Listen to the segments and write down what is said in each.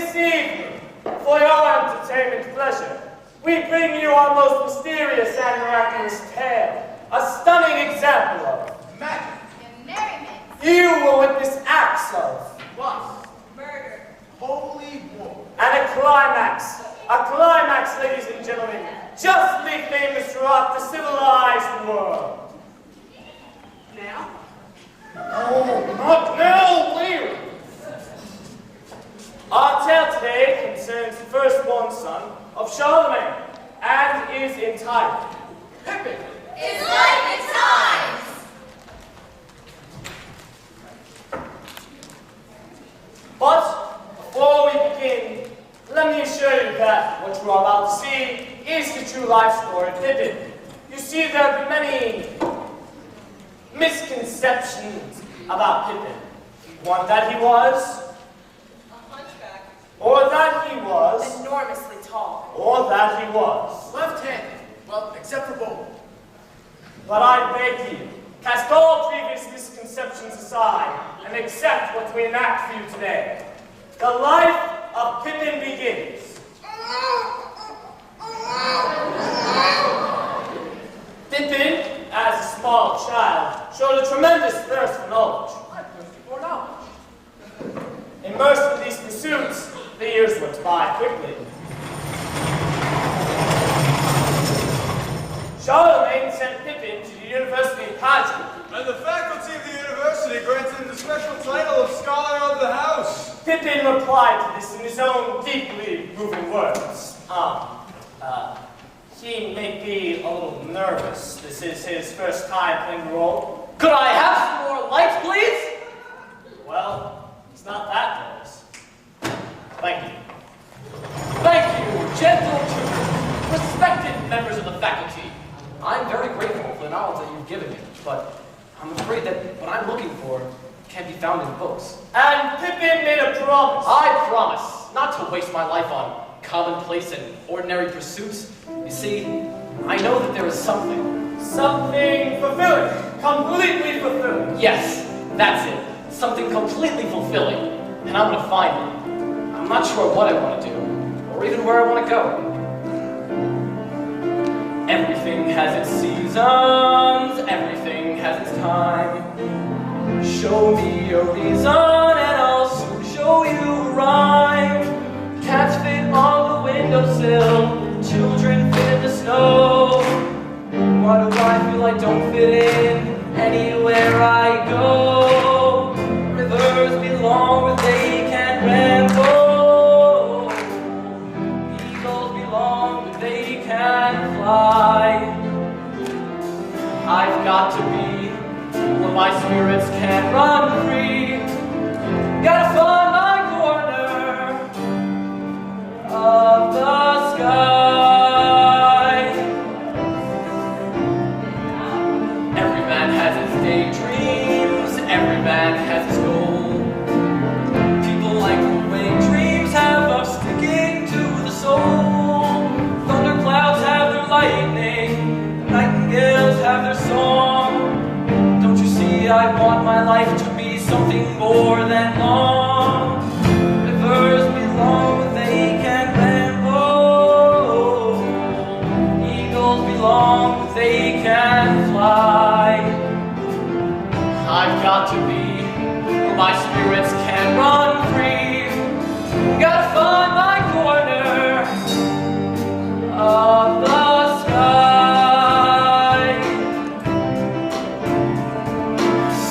This evening, for your entertainment pleasure, we bring you our most mysterious and miraculous tale, a stunning example of magic and merriment. You will witness acts of lust, Murder. holy war, and a climax, ladies and gentlemen, justly famous throughout the civilized world. now, Oh, not now, later. Our tale today concerns the firstborn son of Charlemagne, and is entitled Pippin, It's life and times. But before we begin, let me assure you that what you are about to see is the true life story of Pippin. You see, there have been many misconceptions about Pippin. One that he was, A hunchback. or that he was, Enormously tall. or that he was. left-handed, well, except for both. But I beg you, cast all previous misconceptions aside and accept what we enact for you today. The life of Pippin begins. Pippin, as a small child, showed a tremendous thirst for knowledge. I'm thirsty for knowledge. Immersed in these pursuits, the years went by quickly. Charlemagne sent Pippin to the University of Padua. And the faculty of the university granted him the special title of Scholar of the House. Pippin replied to this in his own deeply moving words. He may be a little nervous. This is his first time playing the role. Could I have some more lights, please? Well, he's not that nervous. Thank you. Thank you, gentle tutor, respected members of the faculty. I'm very grateful for the knowledge that you've given me, but I'm afraid that what I'm looking for can't be found in books. And Pippin made a promise. I promise not to waste my life on commonplace and ordinary pursuits. You see, I know that there is something. Something fulfilling. Completely fulfilling. Yes, that's it. Something completely fulfilling. And I'm going to find it. I'm not sure what I want to do, or even where I want to go. Everything has its seasons, everything has its time. Show me a reason and I'll soon show you a rhyme. Cats fit on the windowsill, children fit in the snow. Why do I feel I don't fit in anywhere I go? Rivers belong where they can ramble. Eagles belong where they can fly. I've got to be where my spirits can run free. Gotta find my corner of the sky. Every man has his daydreams, every man has his goal. People like the way dreams have of sticking to the soul. Thunderclouds have their lightning, nightingales have their song. Don't you see, I want my life to be something more than long. Rivers belong where they can ramble. Eagles belong where they can fly. I've got to be where my spirits can run free. Gotta find my corner of the sky.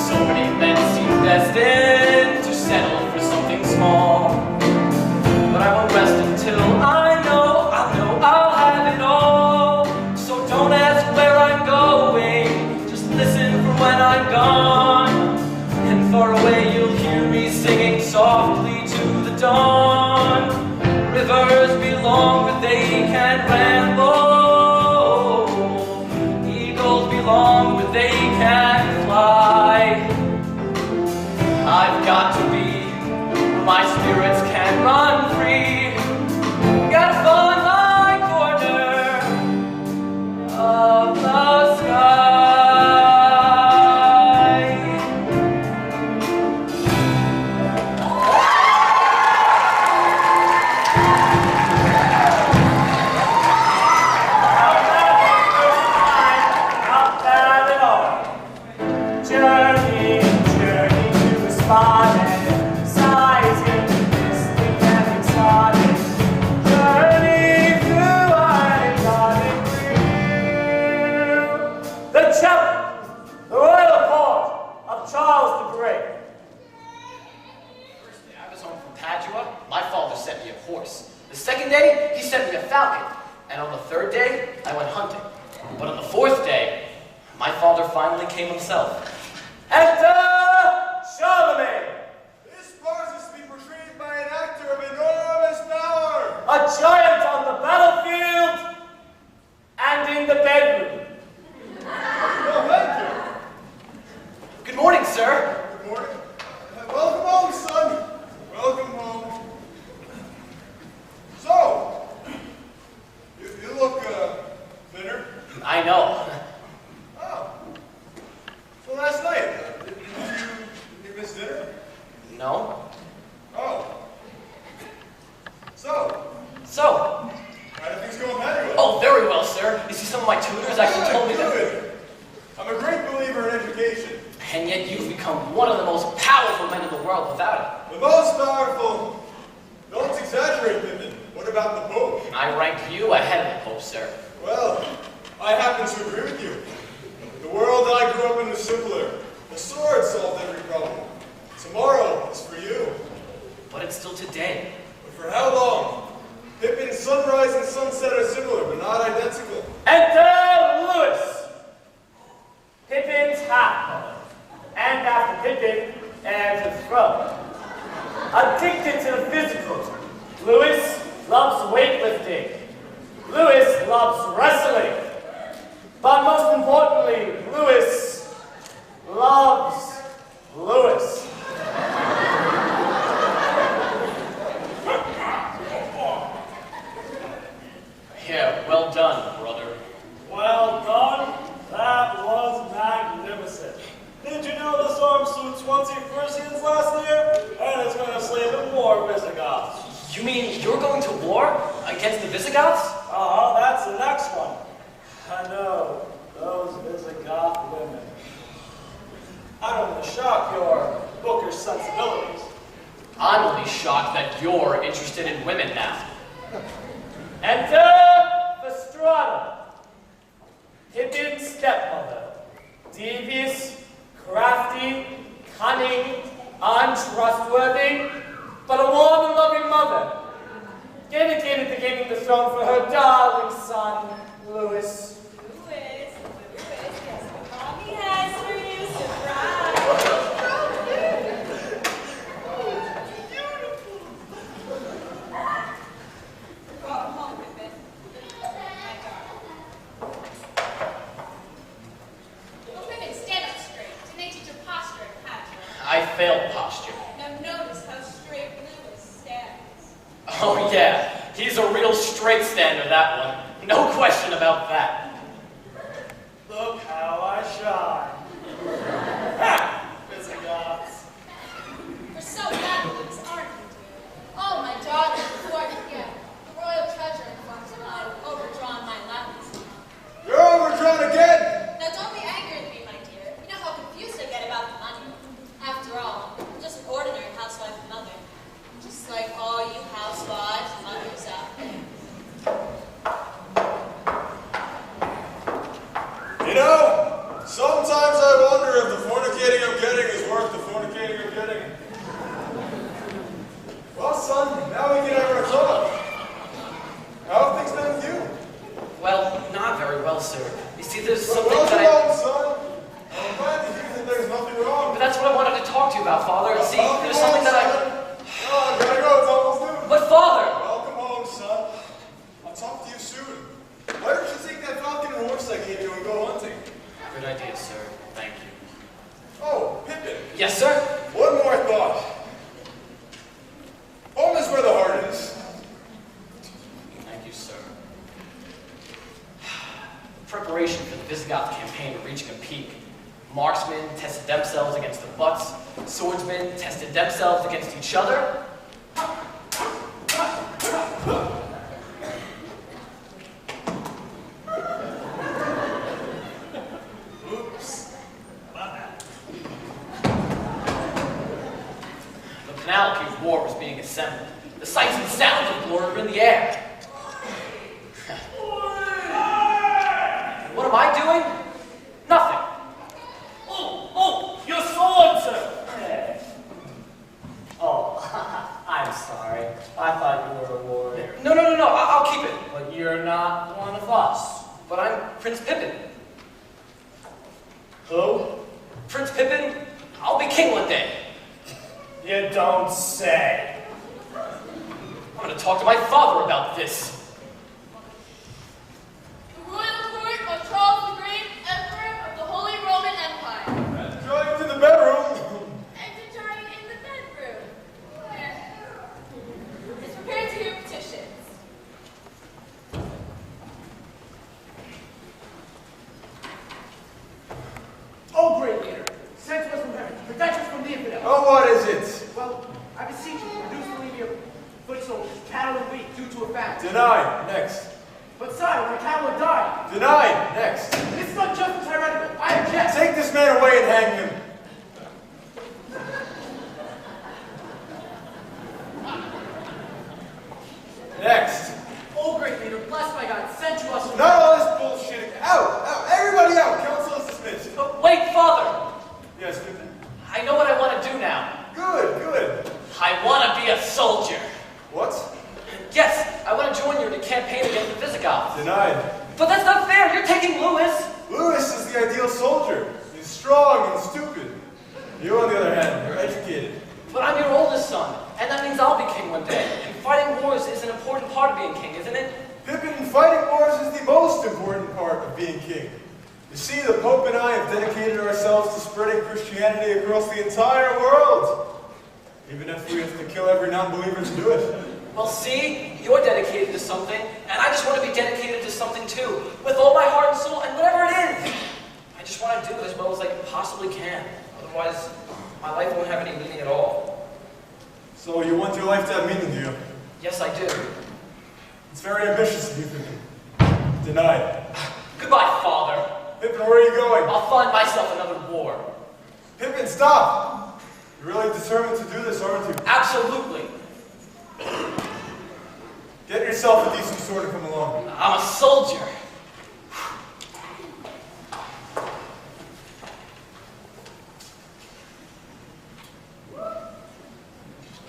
So many men seem destined to settle for something small, but I won't rest until I know I'll have it all. So don't ask where I'm going, just listen for when I'm gone. And far away you'll hear me singing softly to the dawn. Rivers belong where they can ramble. Eagles belong where they can fly. I've got to be where my spirits can run free. Gotta find my corner of the sky. sent me a horse. The second day, he sent me a falcon. And on the third day, I went hunting. But on the fourth day, my father finally came himself. Enter Charlemagne, This farce is to be portrayed by an actor of enormous power. a giant on the battlefield and in the bedroom. Oh, thank you. Good morning, sir. Good morning. Welcome home, son. Welcome home. So, you look thinner. I know. Oh. So last night, did you miss dinner? No? Oh. So, So, how do things go in Manuel? oh, very well, sir. You see, some of my tutors actually told me that. Good. I'm a great believer in education. And yet you've become one of the most powerful men in the world without The most powerful. Don't exaggerate, Pippin. What about the Pope? it. I rank you ahead of the Pope, sir. Well, I happen to agree with you. The world I grew up in was simpler. The sword solved every problem. Tomorrow is for you. But it's still today. But for how long? Pippin's sunrise and sunset are similar, but not identical. Enter Lewis, Pippin's half-brother, and after Pippin, heir to the throne. Addicted to the physical, Lewis loves weightlifting. Lewis loves wrestling. But most importantly, Lewis loves Lewis. Yeah, well done, brother. Well done. That was magnificent. Did you know the storm slew 20 Frisians last year? And it's going to slay even more Visigoths. You mean you're going to war against the Visigoths? That's the next one. I know, those Visigoth women. I don't want to shock your bookish sensibilities. I'm only shocked that you're interested in women now. Enter Fastrada, Pippin's stepmother. Devious, crafty, cunning, untrustworthy, but a warm and loving mother. Dedicated to gaining the throne for her darling son, Lewis. Louis, guess what Mommy has for you? Surprise! Welcome home, Pippin. My darling. Oh, Pippin, stand up straight. Didn't they teach you posture in Patrick? I failed posture. Now notice how straight Lewis stands. Oh yeah, he's a real straight stander, that one. No question about that. Look how I shine. Ha! Visigoths. You're so fabulous, aren't you, dear? Oh, my darling, before I forget, the royal treasure in front of I've overdrawn my levels. You're overdrawn again! Now, don't be angry with me, my dear. You know how confused I get about the money. After all, I'm just an ordinary housewife and mother. Just like all you housewives and mothers out there. You know, sometimes I wonder if the fornicating I'm getting is worth the fornicating I'm getting. Well, son, now we can have our talk. How have things been with you? Well, not very well, sir. You see, there's something Welcome that I... home, son. I'm glad to hear that there's nothing wrong. But that's what I wanted to talk to you about, Father. See, Welcome there's home, something that I... son. Oh, I gotta go, it's almost noon. But Father! Welcome home, son. I'll talk to you soon. Why don't you take that falcon and horse I gave you and go hunting? Good idea, sir. Thank you. Oh, Pippin. Yes, sir? One more thought. Home is where the heart is. Thank you, sir. Preparation for the Visigoth campaign were reaching a peak. Marksmen tested themselves against the butts. Swordsmen tested themselves against each other. Oops. My bad. The panoply of war was being assembled. The sights and sounds of glory were in the air. What am I doing? Nothing. Oh, your sword, sir! Oh, I'm sorry. I thought you you're a warrior. No, I'll keep it. But you're not one of us. But I'm Prince Pippin. Who? Prince Pippin, I'll be king one day. You don't say. I'm going to talk to my father about this. The royal court of Charles the Great, Emperor of the Holy Roman Empire. Going to the bedroom. And deterring in the bedroom. Is prepared to hear petitions. Oh, great leader, send to us from heaven, protect us from the infidel. Oh, what is it? Well, I beseech you, reduce the leave your foot soldiers, cattle and wheat, due to a famine. Denied. Next. But sire, my cattle have died. Denied. Next. This is unjust and tyrannical. I object. Take this man away and hang him. Next. Oh, great leader, blessed by God, send to us from Not all this bullshitting. Out! Out! Everybody out! Council is dismissed. But wait, father. Yes, Pippin. I know what I want to do now. Good, good. I want to be a soldier. What? Yes, I want to join you in the campaign against the Visigoths. Denied. But that's not fair. You're taking Louis. Louis is the ideal soldier. He's strong and stupid. You, on the other hand, you're educated. But I'm your oldest son, and that means I'll be king one day. And fighting wars is an important part of being king, isn't it? Pippin, fighting wars is the most important part of being king. You see, the Pope and I have dedicated ourselves to spreading Christianity across the entire world. Even if we have to kill every non-believer to do it. Well, see, you're dedicated to something, and I just want to be dedicated to something too, with all my heart and soul, and whatever it is. I just want to do it as well as I possibly can. Otherwise, my life won't have any meaning at all. So you want your life to have meaning, do you? Yes, I do. It's very ambitious of you, Pippin. Denied. Goodbye, father. Pippin, where are you going? I'll find myself another war. Pippin, stop! You're really determined to do this, aren't you? Absolutely. Get yourself a decent sword and come along. I'm a soldier.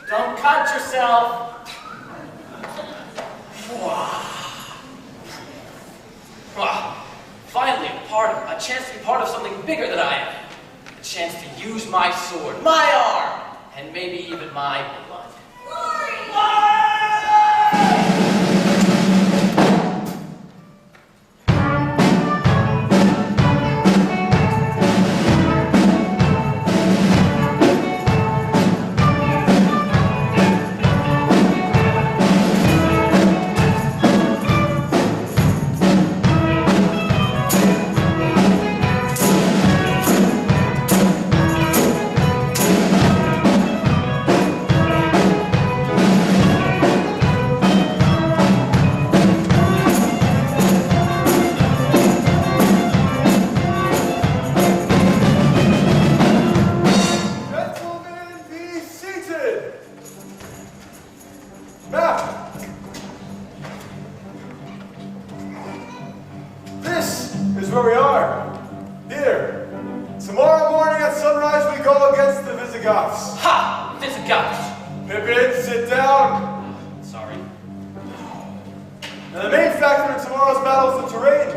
Don't cut yourself. Finally, a chance to be part of something bigger than I am. A chance to use my sword, my arm, and maybe even my blood. Gentlemen, be seated! Now, this is where we are. Here. Tomorrow morning at sunrise we go against the Visigoths. Ha! Visigoths! Pippin, sit down. Sorry. Now the main factor in tomorrow's battle is the terrain.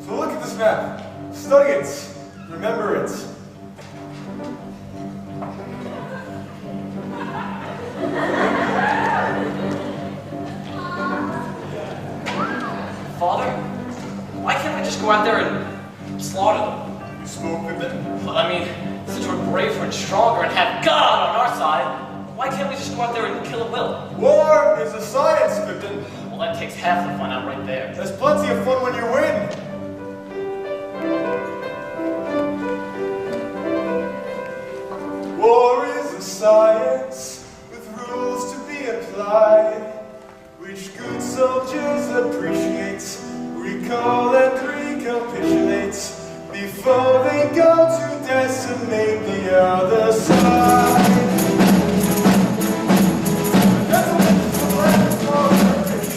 So look at this map. Study it. Remember it. Father, why can't we just go out there and slaughter them? You smoke, Pippin? Well, I mean, since we're braver and stronger and have God on our side, why can't we just go out there and kill at will? War is a science, Pippin. Well, that takes half the fun out right there. There's plenty of fun when you win. War is a science with rules to be applied, which good soldiers appreciate, recall and recapitulate before they go to decimate the other side. Gentlemen, the land is called Turkish.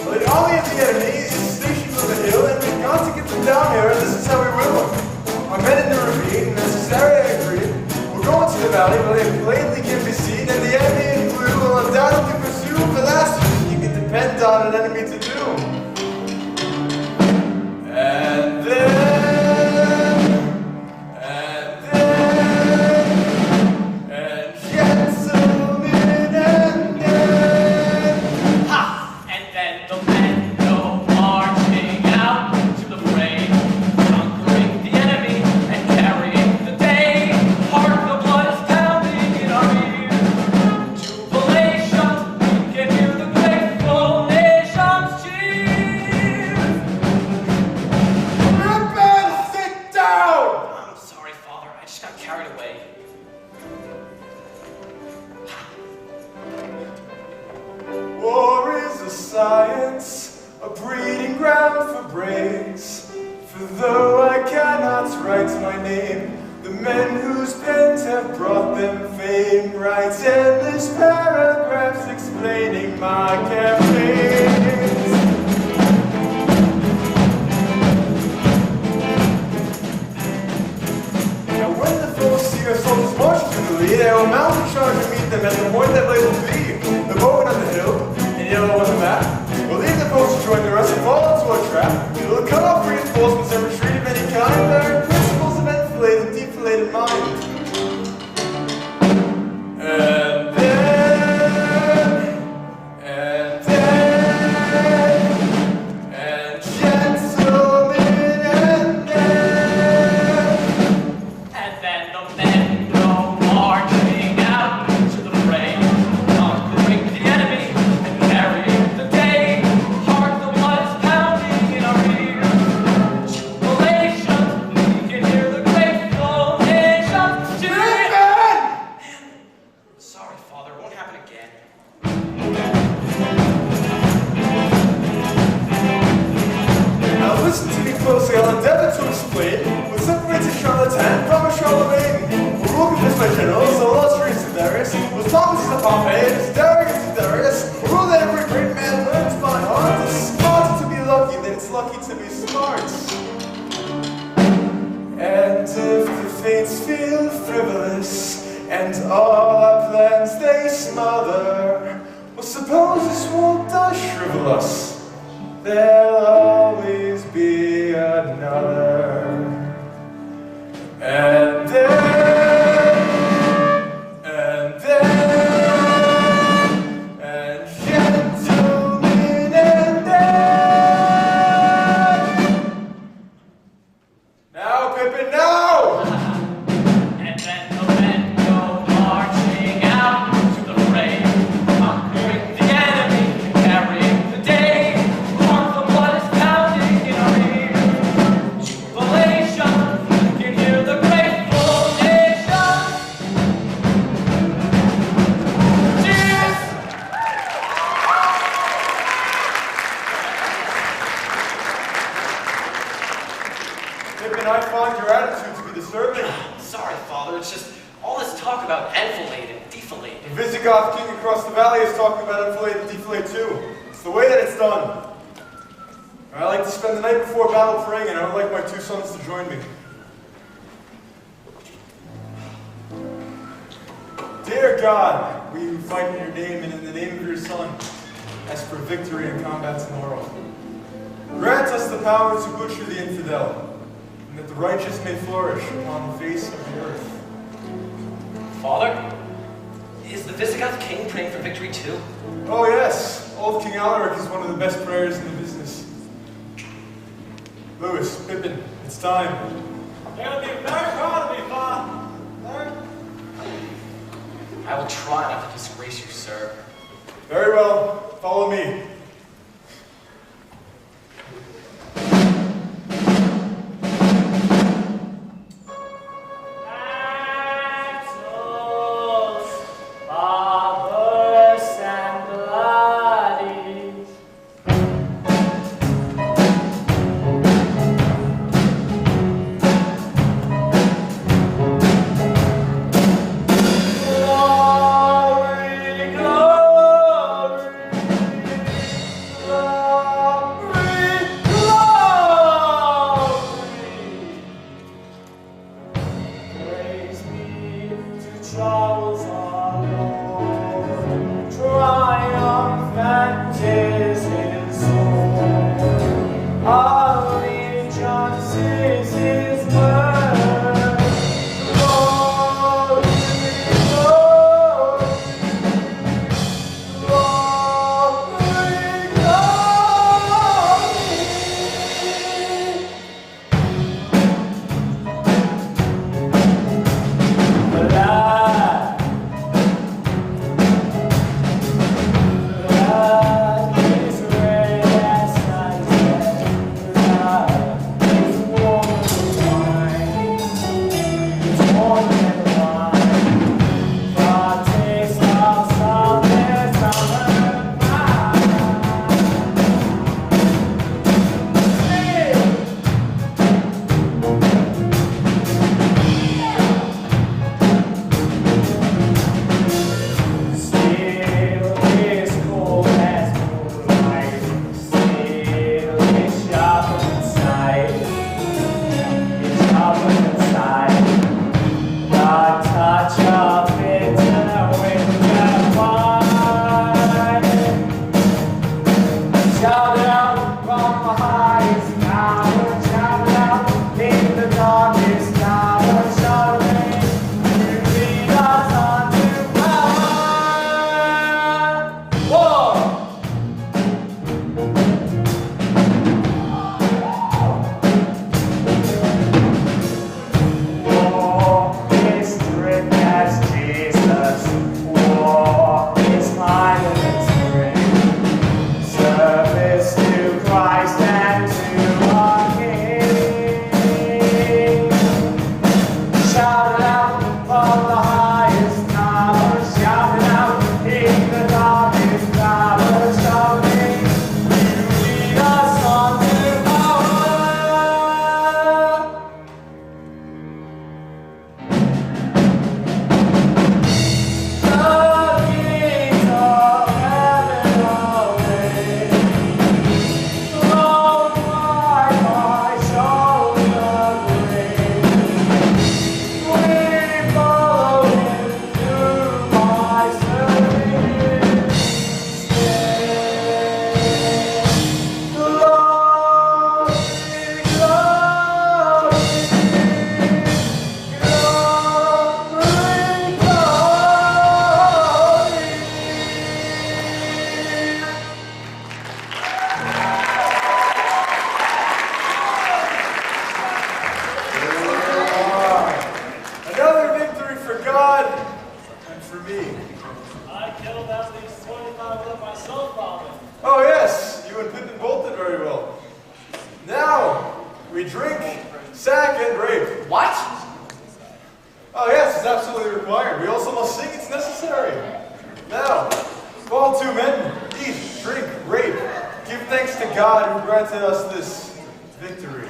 Well, the army of the enemy is stationed on the hill, and we've got to get them down here, and this is how we win them. Our men in the ravine, necessary I agree, will go into the valley where they plainly can be seen, and the enemy in blue will undoubtedly an enemy to doom. And then, gentlemen, and then. Ha! And then the men go marching out to the fray, conquering the enemy and carrying the day. Hark, the blood is pounding in our ears. Jubilation, we can hear the grateful nation's cheers. Pippin, sit down! I'm sorry, Father, I just got carried away. War is a science, a breeding ground for braves. For though I cannot write my name, the men whose pens have brought them fame write endless paragraphs explaining my campaigns. Now when the foes see our soldiers marching to the lead, they will mount a charge and meet them at the point that they will be. The moment on the hill, in yellow on the map, will leave the foes to join the rest and fall into a trap. It will cut off reinforcements and retreat of any kind. There are principles of enfilade and deflated mind. And gentlemen, And then the men go marching out to the fray, conquering the enemy and carrying the day. Hark, the blood is pounding in our ears. Jubilation, we can hear the grateful nation's cheers. Sorry, Father, it won't happen again. Now listen to me closely, I'll endeavor to explain what separates a charlatan from a Charlemagne. We're all convinced by generals, so illustrious to Darius, was Thomas to Pompey, as Darius to Darius. A rule that every great man learns by heart. It's smart to be lucky, then it's lucky to be smart. And if the fates feel frivolous, and all our plans they smother, well suppose this world does shrivel us. There'll always be another. And gentlemen, and then. Now, Pippin, now! And then the men go marching out to the fray, conquering the enemy and carrying the day. Hark, the blood is pounding in our ears. Jubilation, we can hear the grateful nation. Cheers! Pippin, I find your attitude to be disturbing. Sorry, Father, it's just all this talk about enfilade and defilade. The Visigoth king across the valley is talking about enfilade and defilade too. It's the way that it's done. I like to spend the night before battle praying, and I would like my two sons to join me. Dear God, we who fight in your name and in the name of your Son, ask for victory in combat tomorrow. Grant us the power to butcher the infidel, and that the righteous may flourish upon the face of the earth. Father, is the Visigoth king praying for victory too? Oh yes, old King Alaric is one of the best prayers in the business. Louis, Pippin, it's time. They'll be very proud of me, Father. I will try not to disgrace you, sir. Very well, follow me. Battles, barbarous and bloody. Glory, glory. myself, Father. Oh yes, you and Pippin both did very well. Now, we drink, sack, and rape. What? Oh yes, it's absolutely required. We also must sing, it's necessary. Now, fall to men, eat, drink, rape. Give thanks to God who granted us this victory.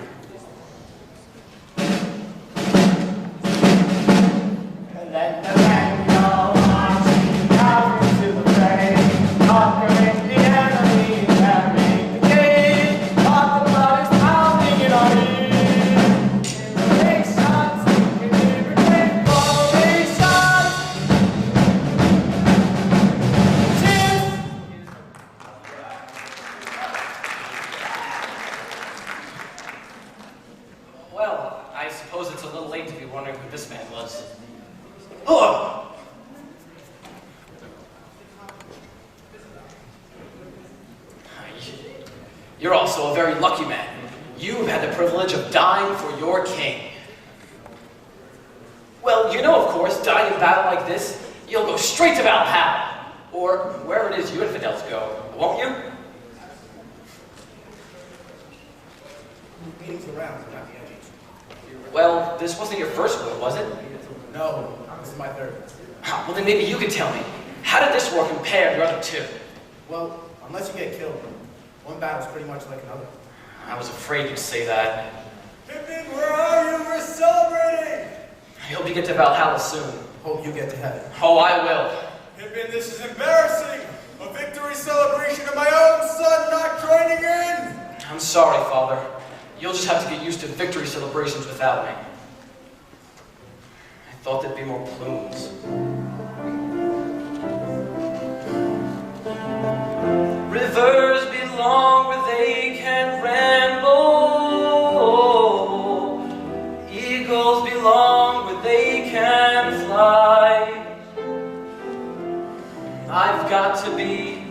And then the men go marching down into the fray, conquering the enemy, carrying the king. But the blood is pounding in our ears. In the nations, we can reclaim formations. Cheers! Well, I suppose it's a little late to be wondering who this man was. Oh! You're also a very lucky man. You've had the privilege of dying for your king. Well, you know, of course, dying in battle like this, you'll go straight to Valhalla. Or wherever it is you infidels go, won't you? Meetings around, not the edges. Well, this wasn't your first war, was it? No, this is my third. Well, then maybe you could tell me. How did this war compare to the other two? Well, unless you get killed, one battle's pretty much like another. I was afraid you'd say that. Pippin, where are you? We're celebrating! I hope you get to Valhalla soon. Hope you get to heaven. Oh, I will. Pippin, this is embarrassing! A victory celebration of my own son not joining in! I'm sorry, Father. You'll just have to get used to victory celebrations without me. I thought there'd be more plumes. Rivers belong where they can ramble. Eagles belong where they can fly. I've got to be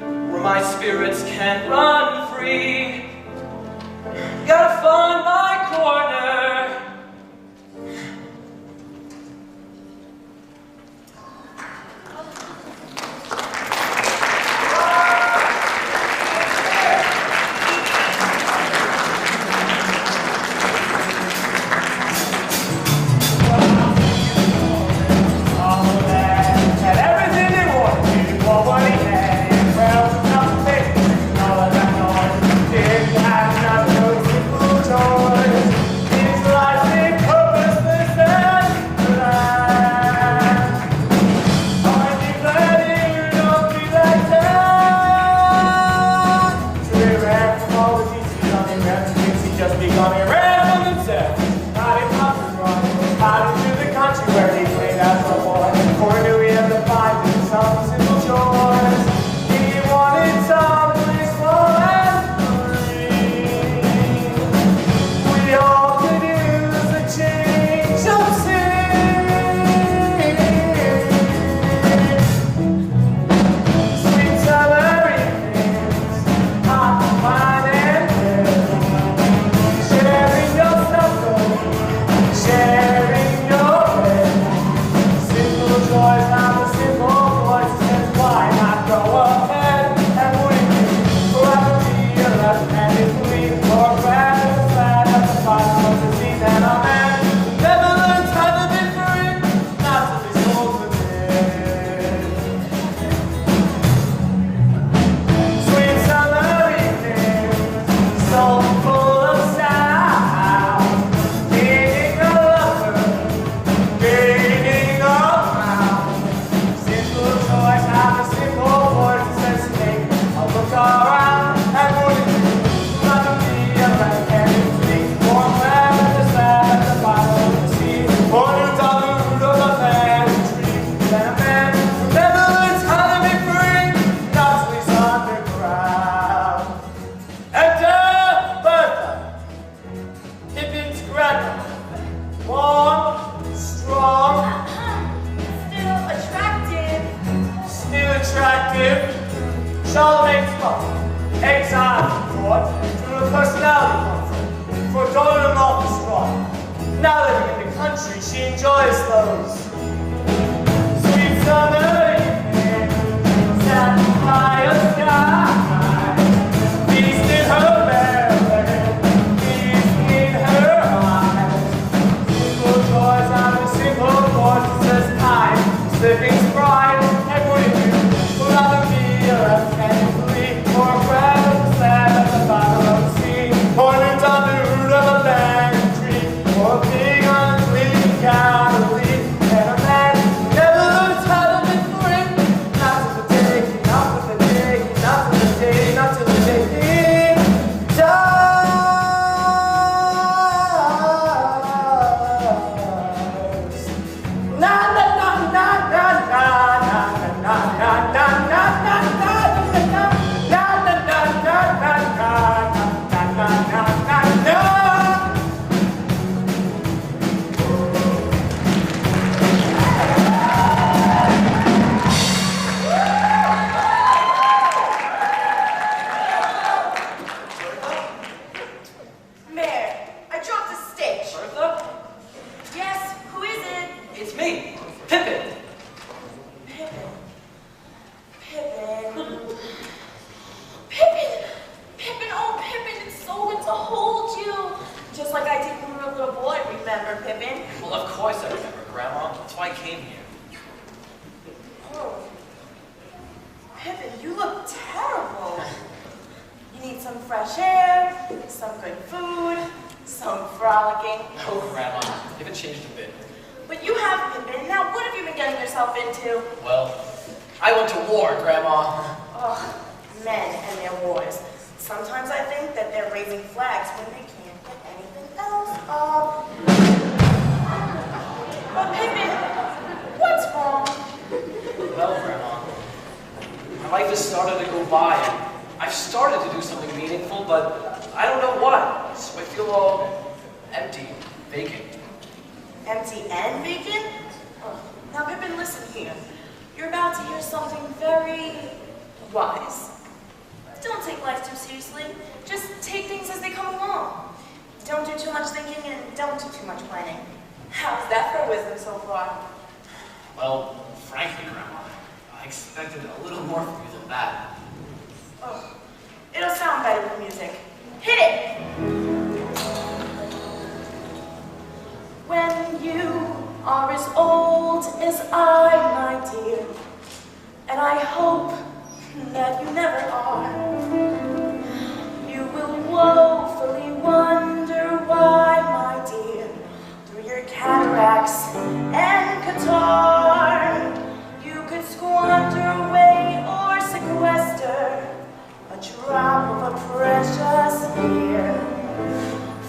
where my spirits can run free. Gotta find my corner. And everything they wanted to do, what he had, and well, nothing, all of that noise, didn't have nothing. It's like a purposeless and blind. Are you glad you don't be like that? So they ran from all the teachers on their refugees, he just begun a ran from themselves. Not in Papa Run, out into the country where he played as a boy. For he knew he had to find some simple joys. He wanted some place for and free. We all could use a change of scene. Sweet summer evenings, hot wine and bread. Sharing your supper, sharing your bed. Simple joys, not the simple voices. Why not go ahead and win? Forever be a left-handed queen, or glad at the bottom of the seas, and a man who never learns how to be free, not to be sold for dead. Sweet summer evenings, so full of sound, being a lover, being a crown. Simple joys have a simple voices. Take a look around and wouldn't you rather be a left-handed queen, or glad at the bottom of the sea, or new down the root of a family tree, than a man who never learns how to be free, not till he's underground. Enter Bertha, Pippin's grandmother, warm, strong, still attractive, Charlemagne's mother, exiled from court through a personality conflict, for daughter-in-law distraught. Now living in the country, she enjoys those sweet summer evenings, sat by a look terrible. You need some fresh air, some good food, some frolicking. Oh, Grandma, you haven't changed a bit. But you have, Pippin. Now, what have you been getting yourself into? Well, I went to war, Grandma. Oh, men and their wars. Sometimes I think that they're raising flags when they can't get anything else up. But Pippin, what's wrong? Well, Grandma, my life has started to go by, and I've started to do something meaningful, but I don't know what, so I feel all empty, vacant. Empty and vacant? Oh, now, Pippin, listen here. You're about to hear something very wise. Don't take life too seriously. Just take things as they come along. Don't do too much thinking and don't do too much planning. How's that for wisdom so far? Well, frankly, Grandma, I expected a little more from you than that. Oh, it'll sound better with music. Hit it! When you are as old as I, my dear, and I hope that you never are, you will woefully wonder why, my dear, through your cataracts and catarrh, you could squander away or sequester a drop of a precious year.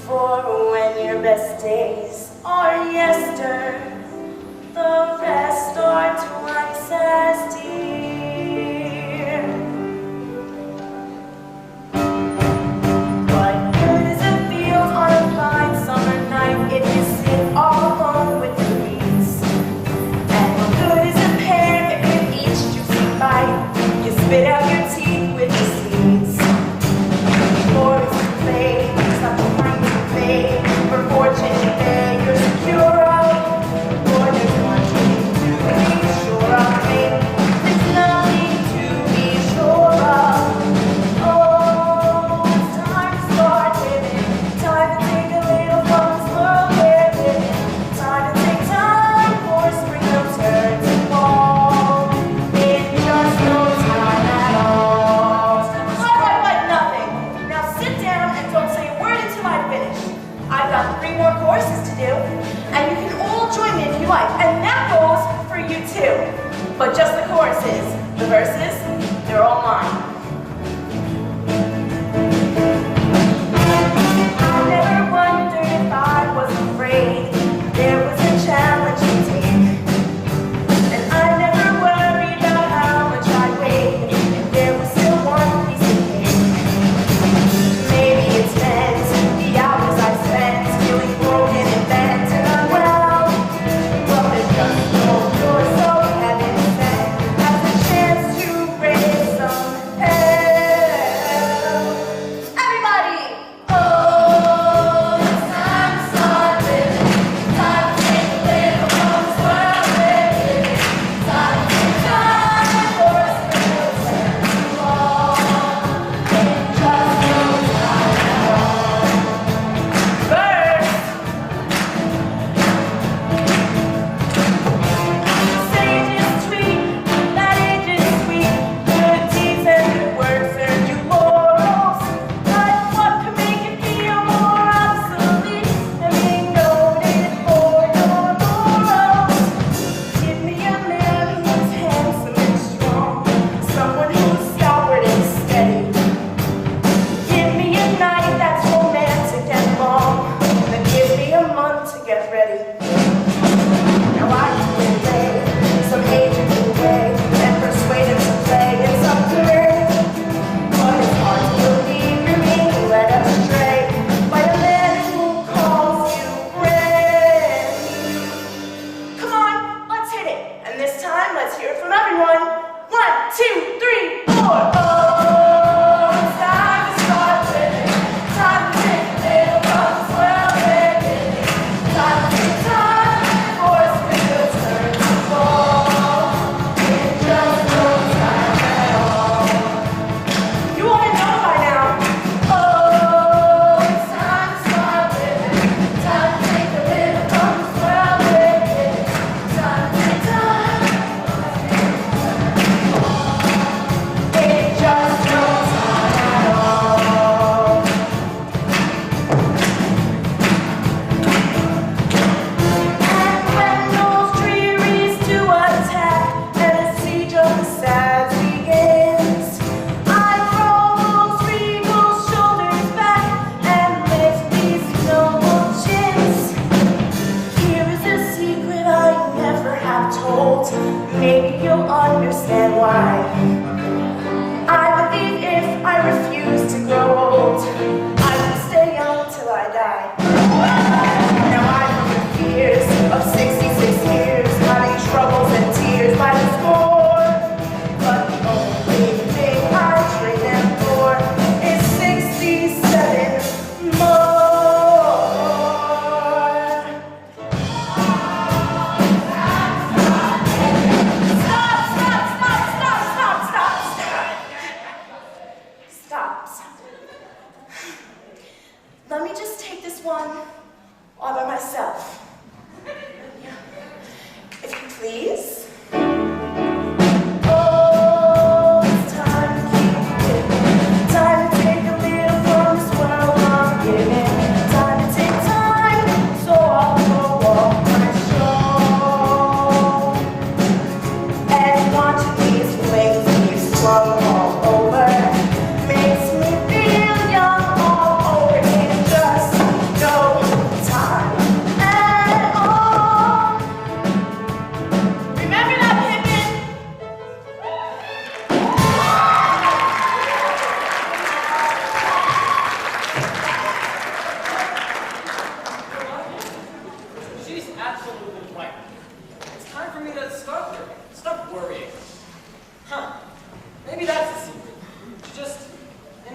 For when your best days are yester, the rest are twice as dear. What good is a field on a fine summer night if you sit all alone with the weeds? And what good is a pear if in each juicy bite you spit out your teeth with the seeds? For it's too late, stop trying to pay for fortune that you're secure of. For there's one thing to be sure of, babe. There's nothing to be sure of. Oh, it's time to start living. Time to take a little from this world we're living. Time to take time for spring to turn to fall. In just no time at all.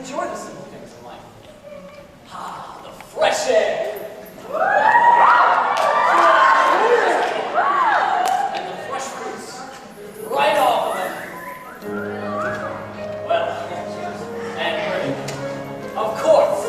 enjoy the simple things in life. Ah, the fresh air. And the fresh fruits. Right off of it. Well, and women. Of course.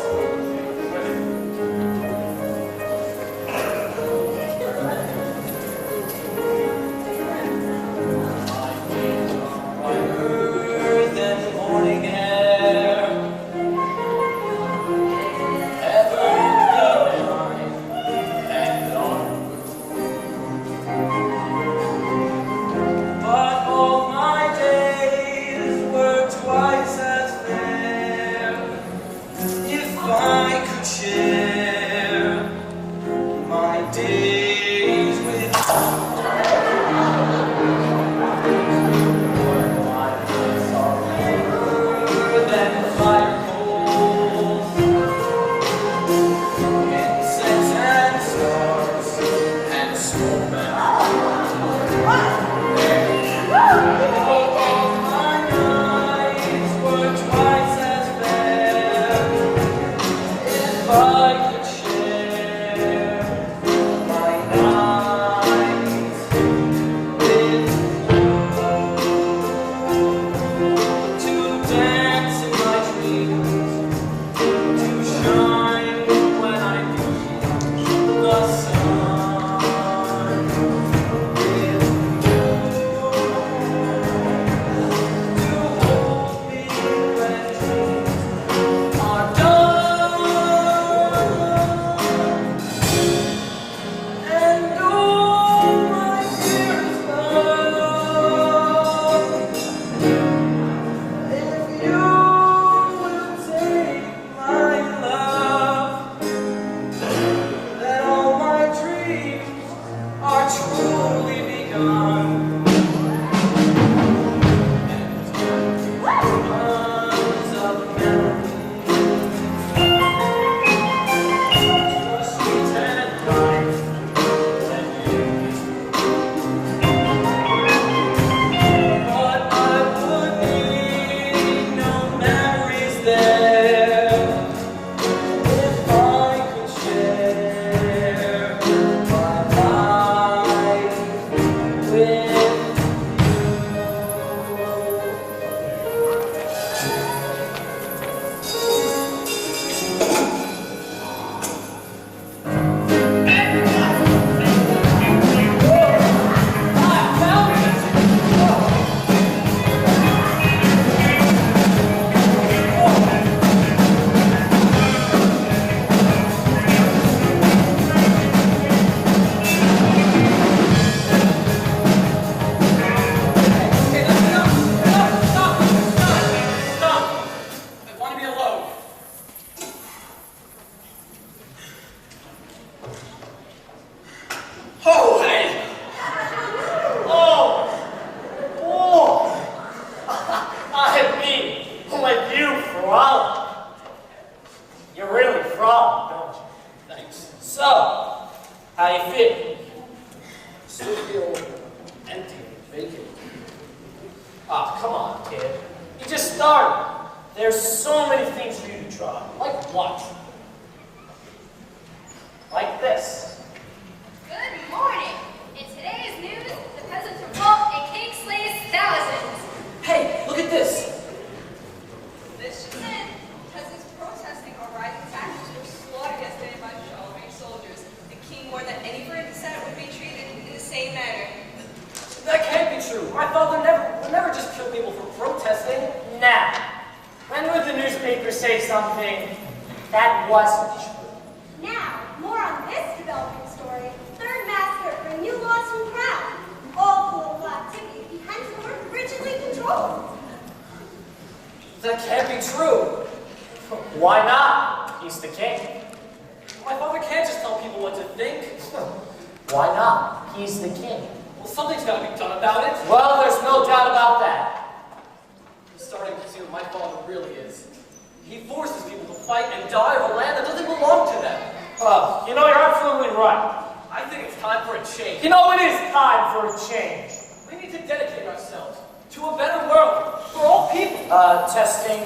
We need to dedicate ourselves to a better world. For all people. Testing.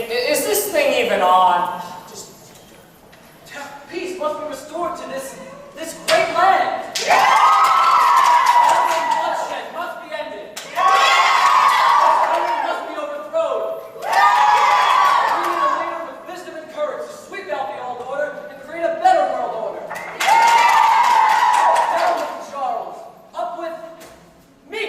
Is this thing even on? Peace must be restored to this great land. Bloodshed must be ended. Tyrant must be overthrown. We need a leader with wisdom and courage to sweep out the old order and create a better world order. Down with Charles. Up with me.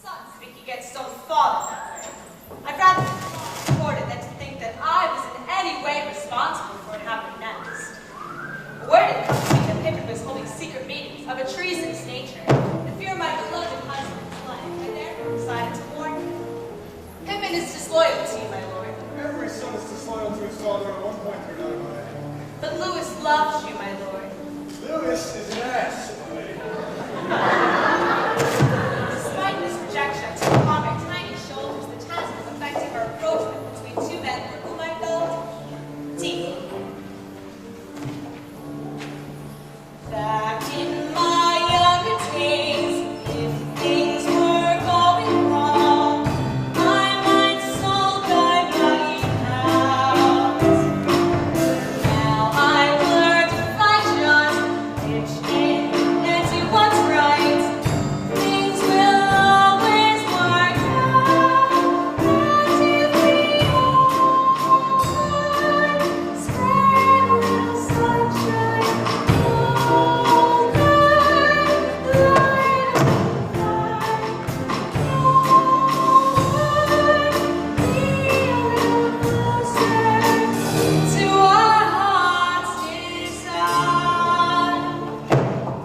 Son speak against own father. I'd rather be reported than to think that I was in any way responsible for what happened next. Word had come to me that Pippin was holding secret meetings of a treasonous nature, in fear of my beloved husband's life, and therefore decided to warn him. Pippin is disloyal to you, my lord. Every son is disloyal to his father at one point or another, my lady. But Louis loves you, my lord. Louis is an ass, my lady. Despite this rejection, I took upon my tiny shoulders the task of effecting a rapprochement between two men for whom I felt deeply. Back in my younger days, if things were going wrong, I might sulk my bloody house. Now I've learned to fight just, pitch in and do what's right. Things will always work out, and if we all spread a little sunshine, all good, light up to our heart's desire.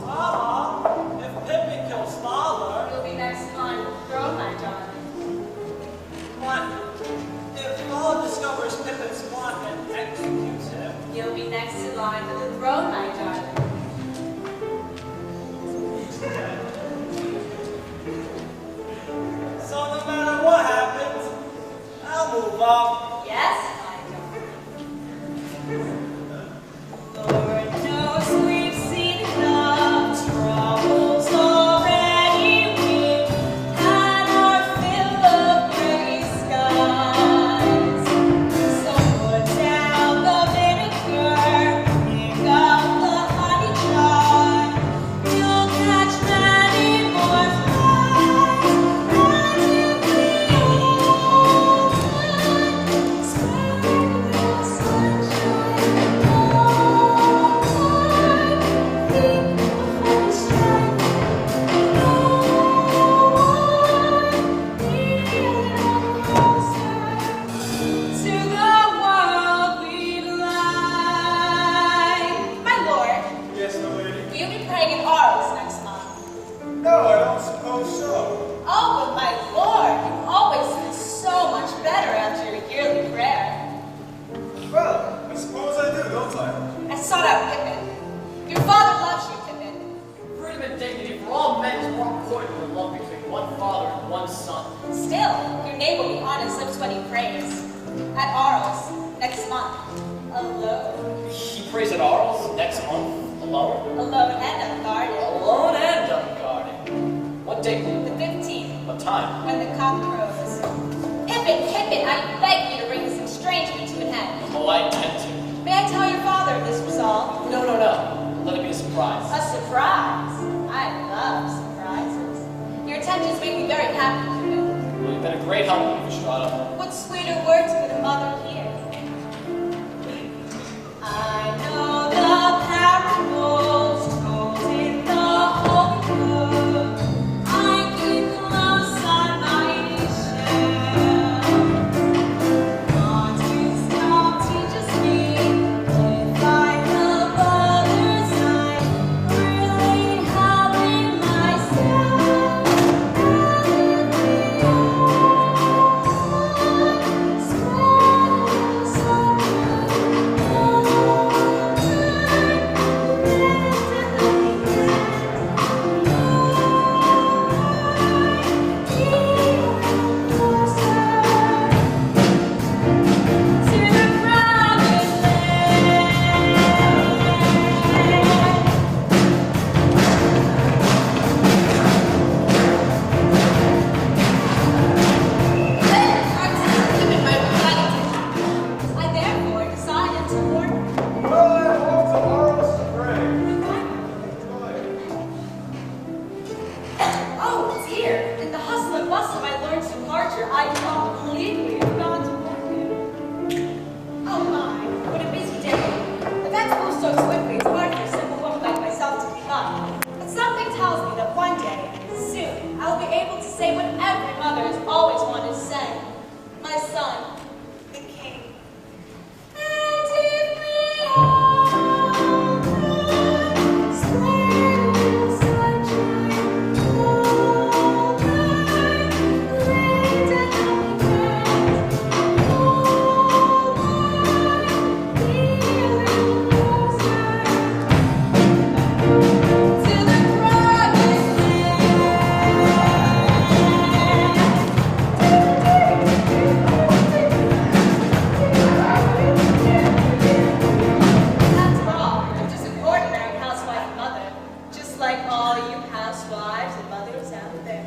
Mama, if Pippin kills father, You'll be next on the throne, my darling. what? If father discovers Pippin's plot and executes him, You'll be next in line for the throne, my darling. so no matter what happens, I'll move up. Yes, my darling. Lord knows we've seen enough troubles already. We've had our fill of gray skies. So put down the vinegar, pick up the honey jar. You'll catch many more flies. And if we all spread a little sunshine, all our feet before we strike, no one be a little closer to the world we'd like. My lord, Yes, my lady. will you be praying in Arles next month? No, I don't suppose so. Oh, but my lord, you always feel so much better after your yearly prayer. Well, I suppose I do, don't I? I sought out Pippin. Your father loves you, Pippin. Freedom and dignity for all men is more important than love between one father and one son. Still, your name will be on his lips when he prays. At Arles, next month. Alone. He prays at Arles next month, alone. Alone and unguarded. Alone and unguarded. What date? The 15th, What time? when the cock crows. Pippin, Pippin, I beg you to bring this estrangement to an end. Oh, I intend to. May I tell your father of this resolve? No. Let it be a surprise. A surprise. I love surprises. Your attentions make me very happy, Pippin. Well, you've been a great help to me, Estrada. What sweeter words could a mother hear? I know the parables told in the Holy Book. I keep close on my shell. God's wisdom teaches me if I love others, I'm really helping myself. And if we all spread a little sunshine, culture, I completely forgot to warn you. Oh my, what a busy day. Events move so swiftly, it's hard for a simple woman like myself to keep up. But something tells me that one day, soon, I'll be able to say what every mother has always wanted to say. My son, the king. And if we all could spread the sunshine all night, lay down the bed, all night, be a little closer to the promised After all, I'm just an ordinary housewife and mother, just like all you housewives and mothers out there.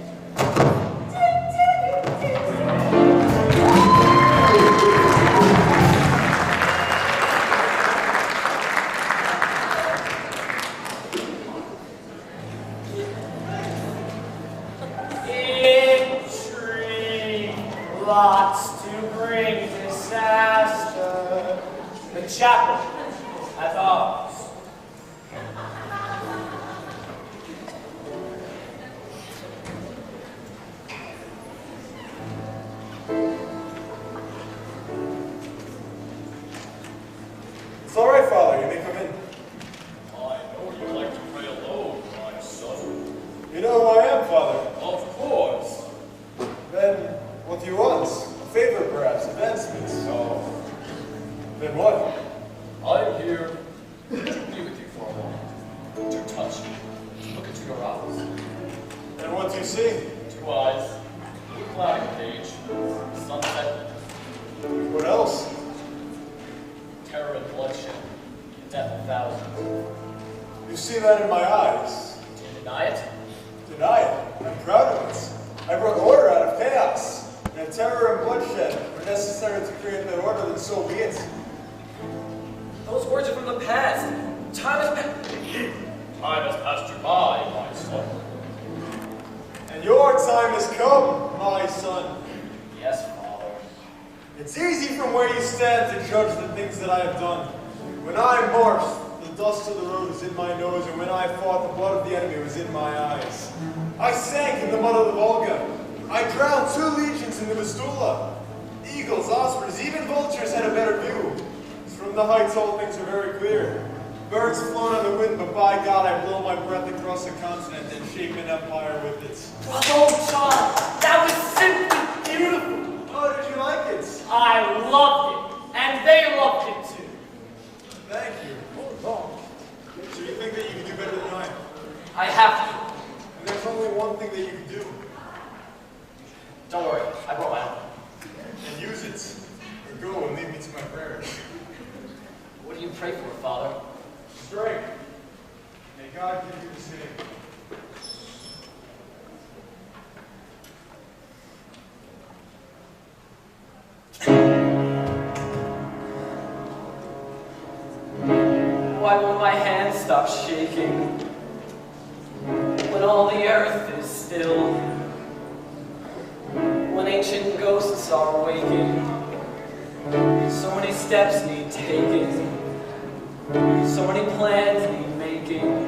Intrigue, lots to bring disaster. The chapel as ours. It's all right, Father. You may come in. I know you like to pray alone, my son. You know who I am, Father. Of course. Then, what do you want? A favor, perhaps? Advancements? No, Then what? I'm here to be with you for a moment, to touch you, to look into your eyes. And what do you see? 2 eyes, blue clouding page, sunset, What else? terror and bloodshed, the death of thousands. You see that in my eyes. Do you deny it? Deny it. I'm proud of it. I brought order out of chaos. And if terror and bloodshed were necessary to create that order, then so be it. Those words are from the past. Time has passed. Time has passed you by, my son. And your time has come, my son. Yes, Father. It's easy from where you stand to judge the things that I have done. When I marched, the dust of the road was in my nose, and when I fought, the blood of the enemy was in my eyes. I sank in the mud of the Volga. I drowned 2 legions in the Vistula. Eagles, ospreys, even vultures had a better view. From the heights, all things are very clear. Birds flown on the wind, but by God, I blow my breath across the continent and shape an empire with it. Bravo, John! That was simply beautiful! Oh, did you like it? I loved it, and they loved it too. Thank you. So you think that you can do better than I am? I have to. And there's only one thing that you can do. Don't worry, I brought my own. And use it. Or go and lead me to my prayers. What do you pray for, Father? Strength. May God give you the same. Why won't my hand stop shaking when all the earth is still? When ancient ghosts are waking, so many steps need taking, so many plans need making.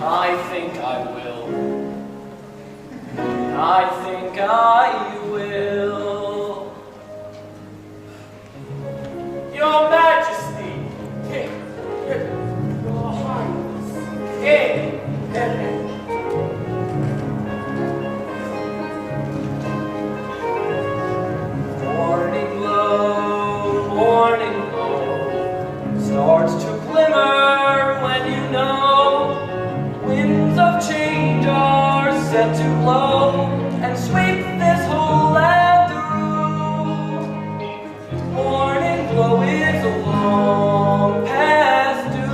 I think I will. I think I will. Your Majesty, King, Your Highness, King, Pippin. Morning glow starts to glimmer when you know winds of change are set to blow and sweep this whole land through. Morning glow is a long past due.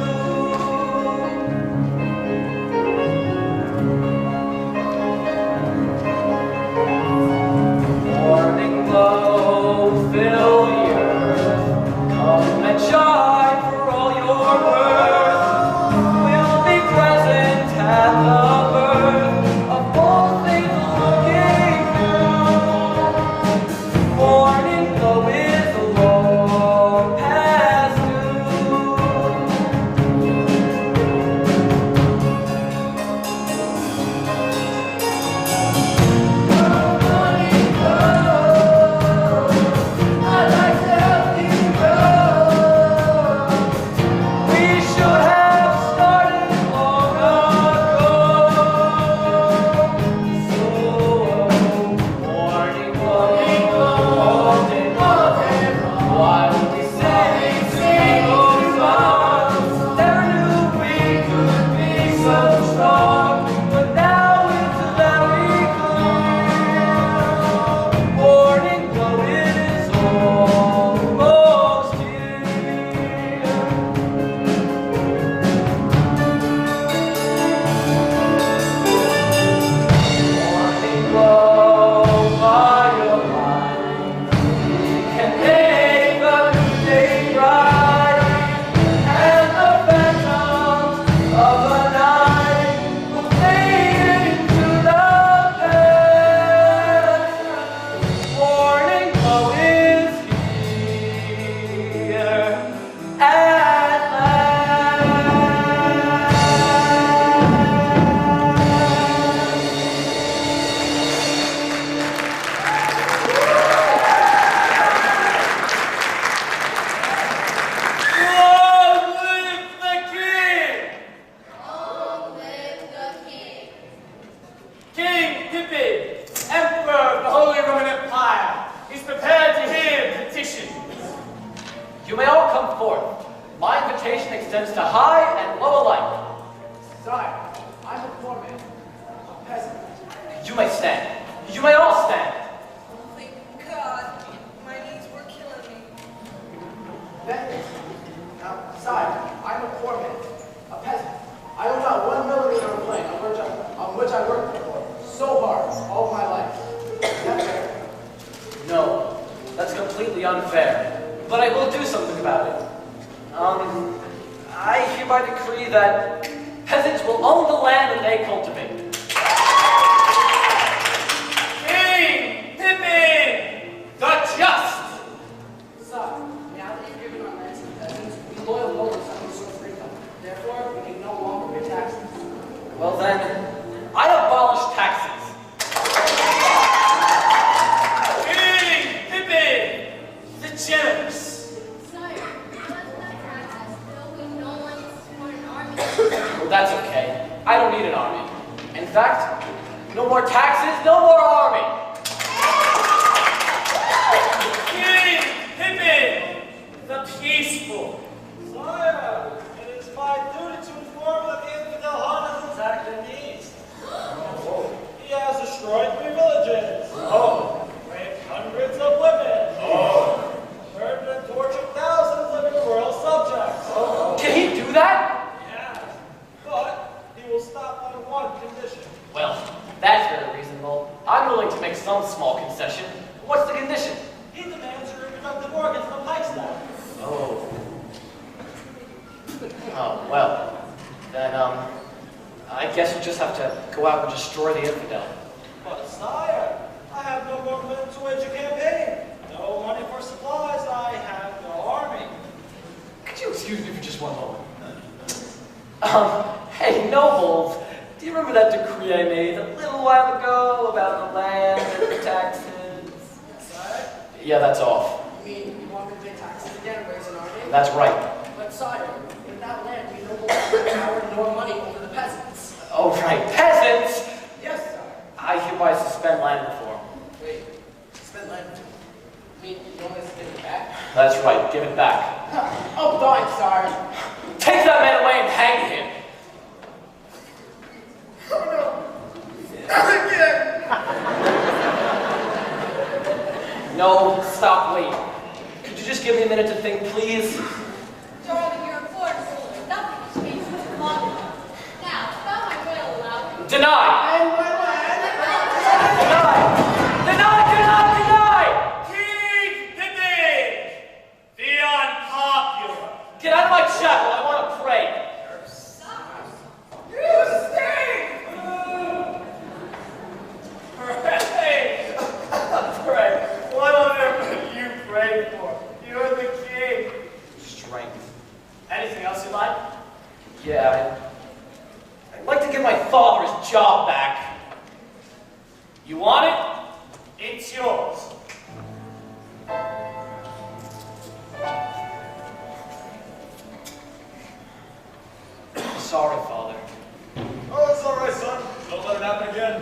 Sire, I'm a poor man, a peasant. You may stand. You may all stand. Thank God, my knees were killing me. Vengeance. Now, sire, I'm a poor man, a peasant. I own not 1 millimeter of land on which I worked for so hard all my life. Is that fair? No, that's completely unfair. But I will do something about it. I hereby decree that peasants will own the land that they cultivate. King Pippin, the just. Sire, now that you've given our lands to the peasants, we loyal lords have no source of income. Therefore, we can no longer pay taxes. Well then, I abolish taxes. King Pippin, the generous. Sire, still we no one to support an army. Well, that's okay. I don't need an army. In fact, no more taxes, no more army. King Pippin, the peaceful. Sire, it is my duty to inform that the infidel Han has attacked in the east. He has destroyed 3 villages. Raped hundreds of women. Burned and tortured thousands of his royal subjects. Can he do that? Yes, but he will stop on one condition. Well, that's very reasonable. I'm willing to make some small concession. What's the condition? He demands your reproductive organs from Pikestaff. Oh. Oh, well. Then, I guess we just have to go out and destroy the infidel. But sire, I have no more men to wage a campaign. No money for supplies. I have no army. Could you excuse me for just one moment? Hey, nobles, do you remember that decree I made a little while ago about the land and the taxes? Sire, Yeah, that's off. you mean you want me to pay taxes again and raise an army? That's right. But sire, without land, we no longer have power nor money over the peasants. Oh, right. Peasants! Yes, sire. I hereby suspend land reform. Wait, spend land. I mean, you want us to give it back? That's right. Give it back. Oh, fine, sire. Take that man away and hang him. No, stop, wait. Could you just give me a minute to think, please? Darling, you're a poor ruler. Nothing has changed since your father. Now, about my royal allowance. Deny! And my land. Deny! Deny! Deny! King Pippin, the unpopular. Get out of my chapel. I want to pray. Pray. Pray. What on earth would you pray for? You're the king. Strength. Anything else you like? Yeah, I'd like to give my father his job back. You want it? It's yours. Sorry, Father. Oh, it's all right, son. Don't let it happen again.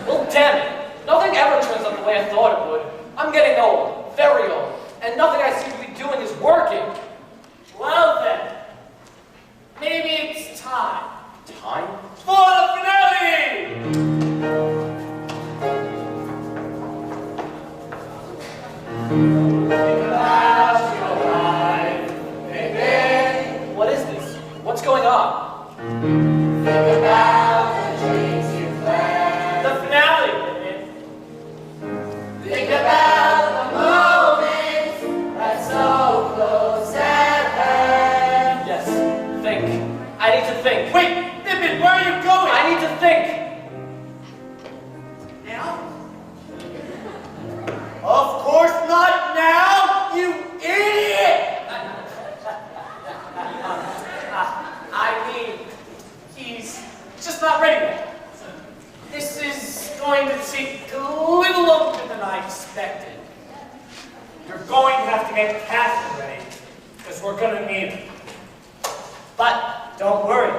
Well, damn it. Nothing ever turns out the way I thought it would. I'm getting old, very old, and nothing I seem to be doing is working. Well then, maybe it's time Time? for the finale! What is this? What's going on? The finale, Pippin. Think about the moments that's so close at hand. Yes, think. I need to think. Wait, Pippin, where are you going? I need to think. Now? Of course not now, you idiot! I mean, he's just not ready yet. This is going to take a little longer than I expected. You're going to have to get Catherine ready, because we're going to need her. But don't worry,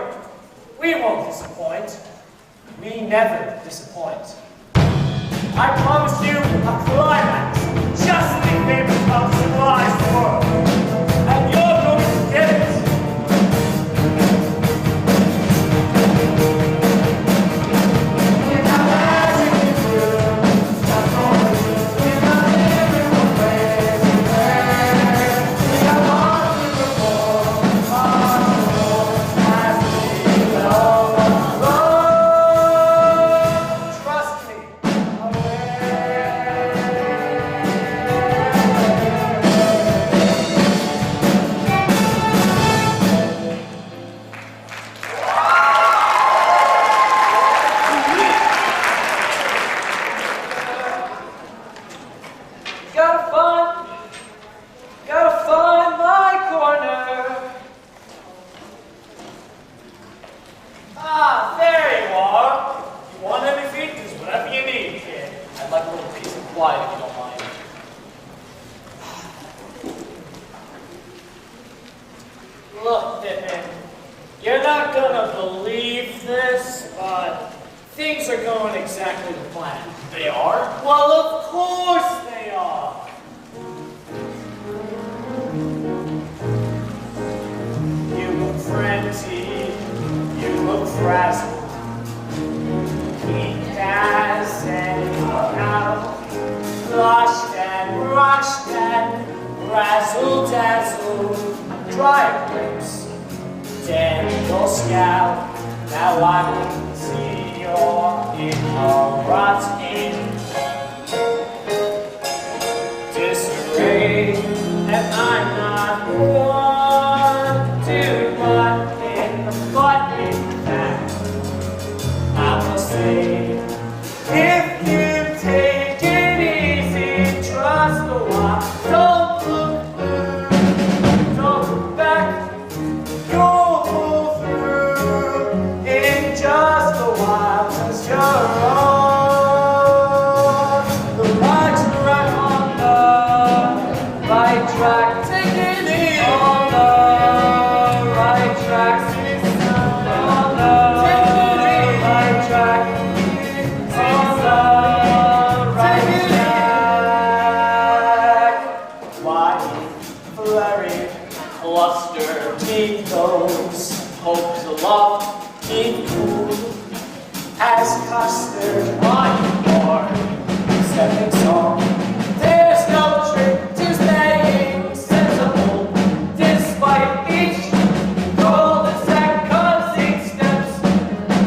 we won't disappoint. We never disappoint. I promise you a climax, just in the favor of the civilized world. And you're going to get it. Look, Pippin, you're not gonna believe this, but things are going exactly to plan. They are? Well, of course they are. You look frenzied, you look frazzled. He dazzled out, flushed and rushed and razzle-dazzle, dry lips, dead your scalp. Now I can see you're in a rotten disarray, and I'm not one to butt in the butt. In fact, I will say, if you take it easy, trust the while, don't look blue, don't look back, you'll pull through in just a while, 'cause you're on the right track, on the right track, take it easy, on the right track, on the right track, on the right track. Why flurry, bluster, keep those hopes aloft, keep cool as custard on your stepping stone. There's no trick to staying sensible, despite each cul-de-sac, 'cause each step's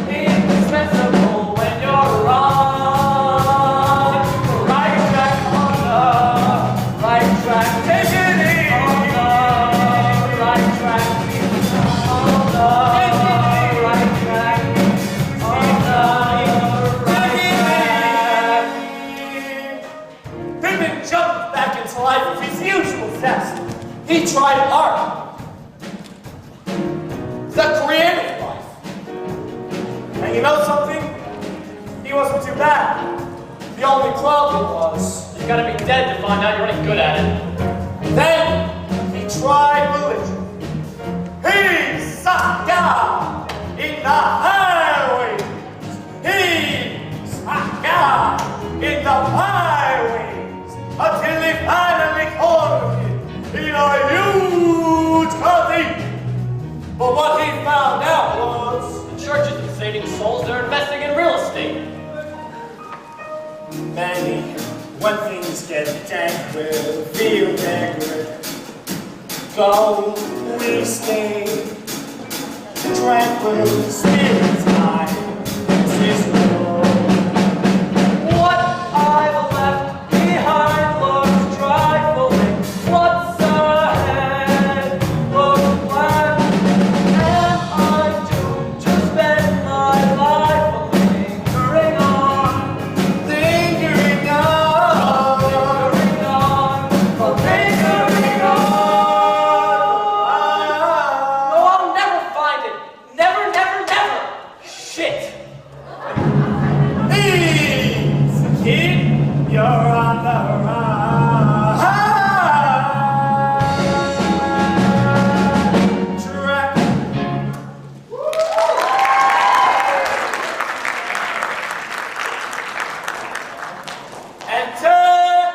indispensable when you're on the right track, on the right track. Take it easy, on the right track, on the right track, on the right track. Pippin jumped back into life with his usual zest. He tried art, the creative life. And you know something? He wasn't too bad. The only problem was, you gotta be dead to find out you're any good at it. Then he tried religion. He sucked God in the highways. He sucked God in the highways until he finally cornered it in a huge cathedral. But what he found out was the church isn't saving souls, they're investing in real estate. Many, when things get dank, will feel backward. Go, we stay, tranquil spirits high. This is what I've left behind looks trifling. What's ahead looks black. Am I doomed to spend my life lingering on, lingering on, lingering on, lingering on? No, I'll never find it. Never, never, never. Shit. Easy, kid, you're on the right track. And turn.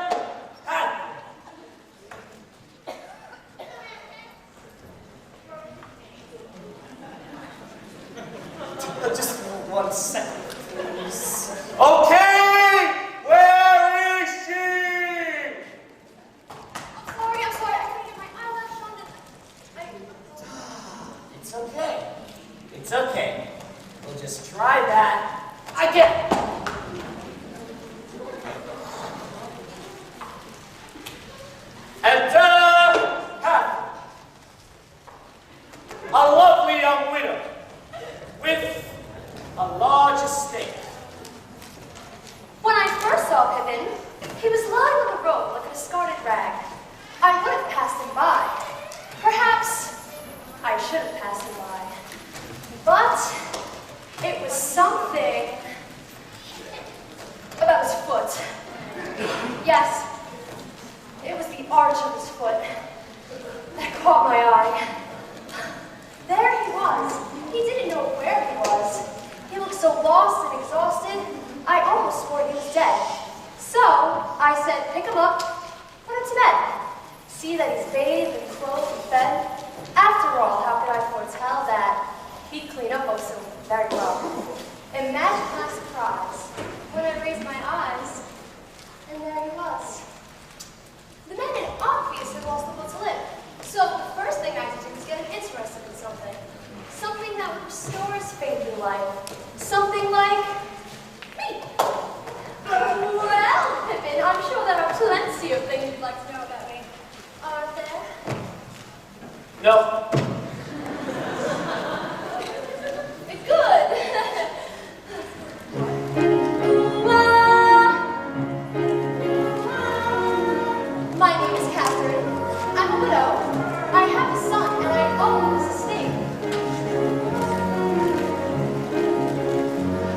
Just 1 second, please. Okay, where is she? I'm sorry, I couldn't get my eyelash on it. It's okay. It's okay. We'll just try that again. And a lovely young widow with a large estate. When I first saw Pippin, he was lying on the road like a discarded rag. I would have passed him by. Perhaps I should have passed him by. But it was something lost and exhausted, I almost swore he was dead. So I said, pick him up, put him to bed. See that he's bathed and clothed and fed. After all, how could I foretell that he'd clean up most of him very well? Imagine my surprise when I raised my eyes, and there he was. The man had obviously lost the will to live. So the first thing I had to do was get him interested in something. Something that would restore his faith in life. Something like me. Well, Pippin, I'm sure there are plenty of things you'd like to know about me. Aren't there? No. Good. My name is Catherine. I'm a widow. I have a son, and I own his estate.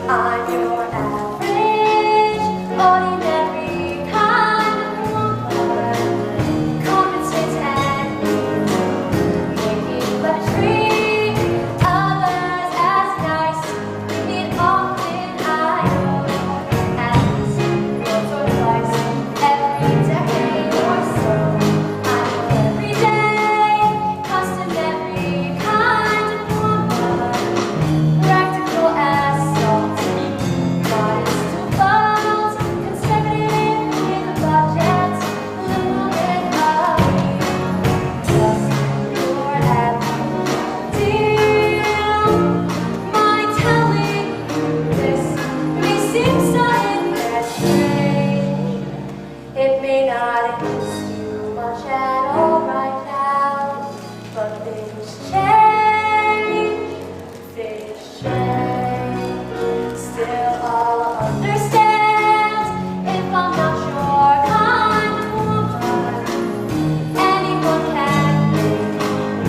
I'm your average, ordinary kind of woman. Competent and making love treat others as nice. It often I know happens once or twice every decade or so. I'm everyday, customary kind of woman, practical as salt. Modest to bold, conservative with a budget, little bit of me. Just your average deal. My telling you this may seem sudden and strange. It may not interest you much at all right now, but things change. Things change. Still, I'll understand if I'm not your kind of woman. Anyone can make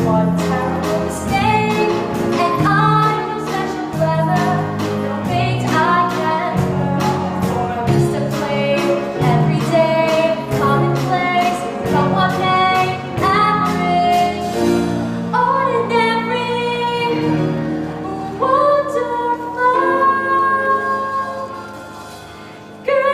one terrible mistake, and I'm no special clever, no bait I can throw, or I'm just a plain, everyday, commonplace, come what may, average, ordinary, wonderful girl.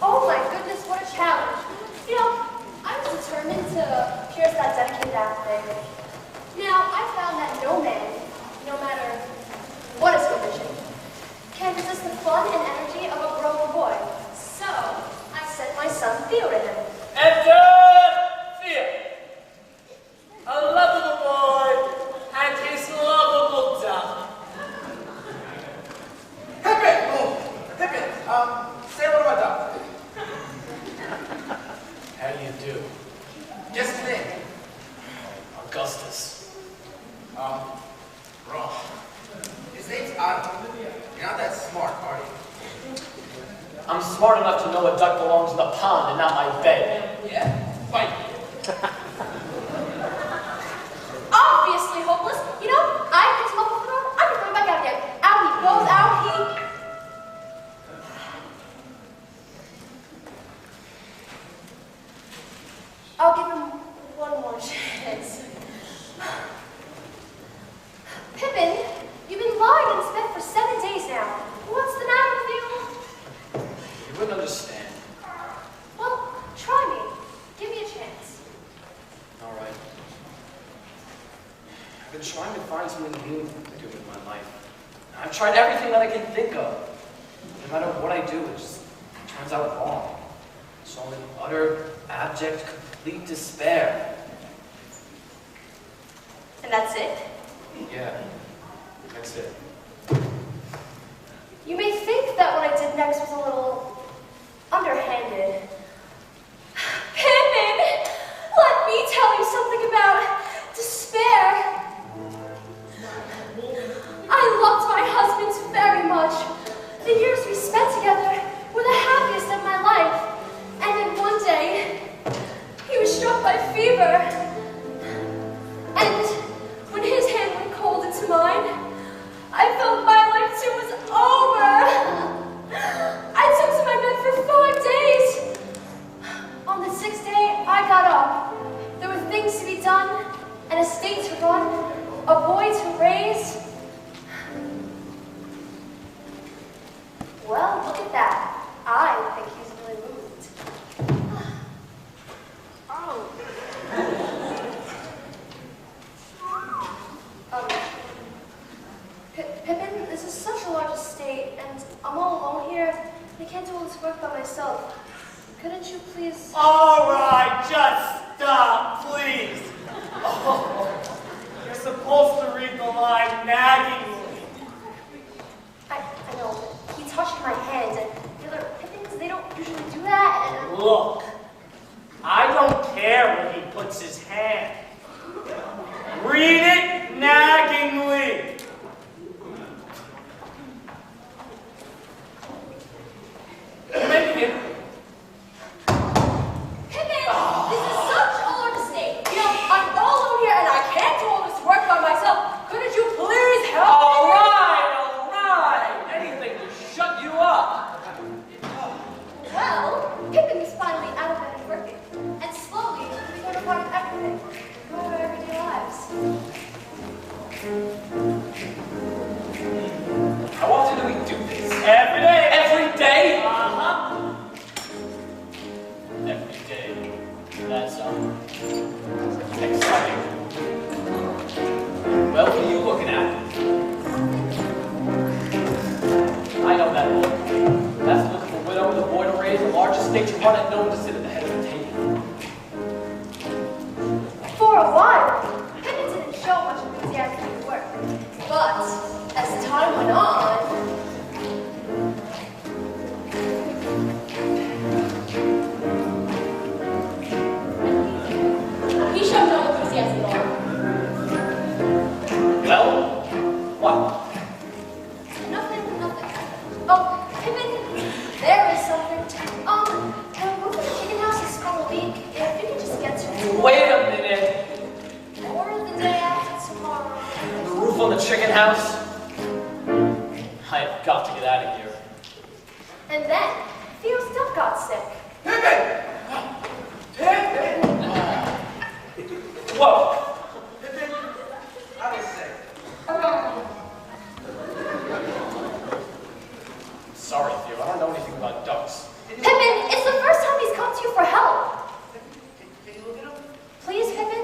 Oh my goodness, what a challenge. You know, I was determined to pierce that dedicated affidavit. Now, I found that no man, no matter what his condition, can resist the fun and energy of a grown boy. So, I sent my son Theo to him. Enter Theo, a lovable boy and his lovable dog. Pippin! Oh, Pippin, say hello to my dog. How do you do, Guess his name. Augustus? Wrong. His name's Otto. You're not that smart, are you? I'm smart enough to know a duck belongs in the pond and not my bed. Yeah? Fight. Obviously hopeless. You know, I picked him up off the road. I can throw him back out again. Out he goes, out he... I'll give him one more chance. Pippin, you've been lying in this bed for 7 days now. What's the matter with you? You wouldn't understand. Well, try me. Give me a chance. All right. I've been trying to find something new to do with my life. I've tried everything that I can think of. No matter what I do, it just turns out wrong. It's only utter, abject, complete despair. And that's it? Yeah, that's it. You may think that what I did next was a little underhanded. Pippin, let me tell you something about despair. I loved my husband very much. The years we spent together were the happiest of my life. And then one day, he was struck by fever. And when his hand went cold into mine, I felt my I can't do all this work by myself. Couldn't you please... All right, just stop, please. Oh, you're supposed to read the line naggingly. I know, he touched my hand, and the other Pippins, they don't usually do that, and... Look, I don't care where he puts his hand. Read it naggingly. Pippin, this is such a large mistake. You know, I'm all alone here and I can't do all this work by myself. Couldn't you please help me? All right. Anything to shut you up. Well, Pippin is finally out of bed and working, and slowly became a part of everything, part of our everyday lives. How often do we do this? Every day. Every day? Uh-huh. Every day. That's exciting. Well, what are you looking at? I know that look. That's the look of a widow with a boy to raise, the largest estate to run, and no one to sit at the head of the table. For a while, Pippin didn't show much enthusiasm in work, but as time went on, He showed no enthusiasm at all. Well, what? nothing. Oh, Pippin, there is something. The roof of the chicken house is going to leak. If you can just get to it. Wait a minute. Or the day after tomorrow. The roof on the chicken house? I have got to get out of here. And then, Theo's duck got sick. Pippin! Pippin! Whoa! Pippin! I was sick. Sorry, Theo. I don't know anything about ducks. Pippin, it's the first time he's come to you for help. Can you look at him? Please, Pippin.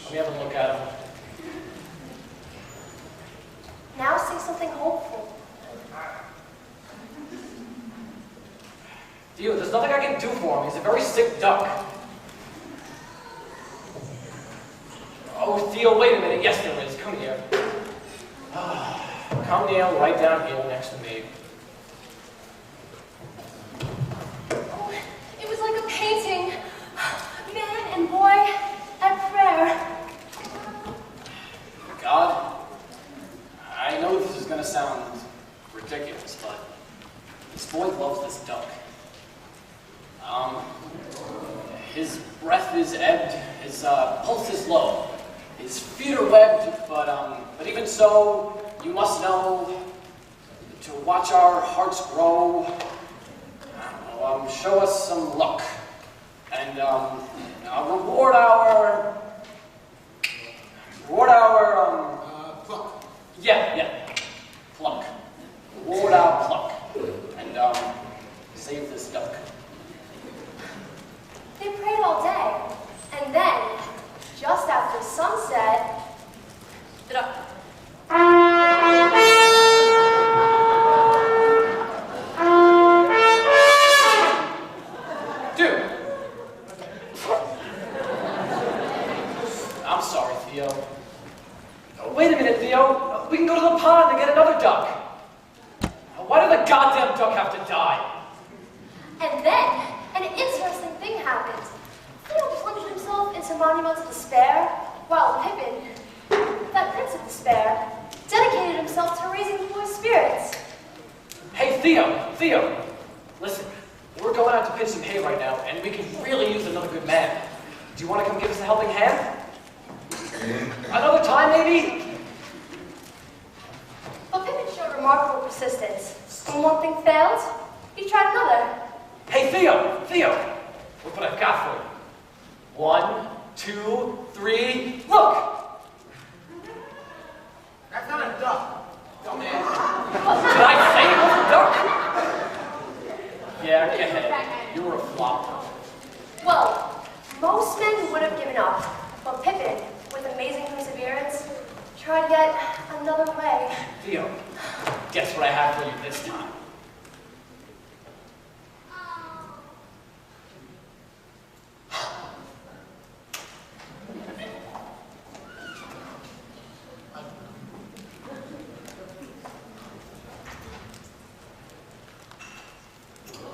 Let me have a look at him. Now say something hopeful. Theo, there's nothing I can do for him. He's a very sick duck. Oh, Theo, wait a minute. Yes, there is. Come here. Come down right down here next to me. Oh, it was like a painting. Man and boy at prayer. God, I know this is going to sound ridiculous, but this boy loves this duck. His breath is ebbed, his pulse is low, his feet are webbed, but even so, you must know to watch our hearts grow, show us some luck, and reward our Pluck. yeah, pluck. Reward our pluck, and save this duck. They prayed all day. And then, just after sunset, the duck. Dude! I'm sorry, Theo. Wait a minute, Theo. We can go to the pond and get another duck. Why did the goddamn duck have to die? And then, an interesting thing happened. Theo plunged himself into monuments of despair, while Pippin, that prince of despair, dedicated himself to raising the boy's spirits. Hey, Theo. Listen, we're going out to pitch some hay right now, and we could really use another good man. Do you want to come give us a helping hand? Another time, maybe? But Pippin showed remarkable persistence. When one thing failed, he tried another. Hey, Theo! Look what I've got for you. 1, 2, 3, look! That's not a duck. Dumbass. Did I say it was a duck? Yeah, go ahead. You were a flop. Well, most men would have given up, but Pippin, with amazing perseverance, tried yet another way. Theo, guess what I have for you this time.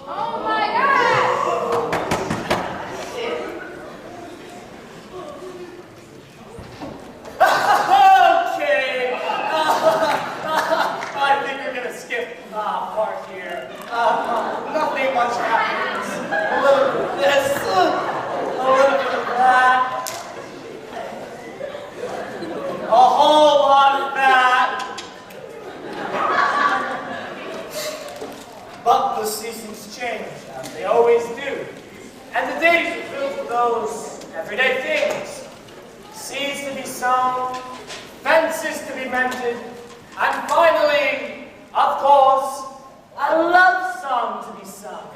Oh my God! Okay. I think we're gonna skip part here. Nothing much happens. A little bit of this, a little bit of that, a whole lot of that. But the seasons change, as they always do, and the days are filled with those everyday things. Seeds to be sown, fences to be mended, and finally, of course, a love song to be sung.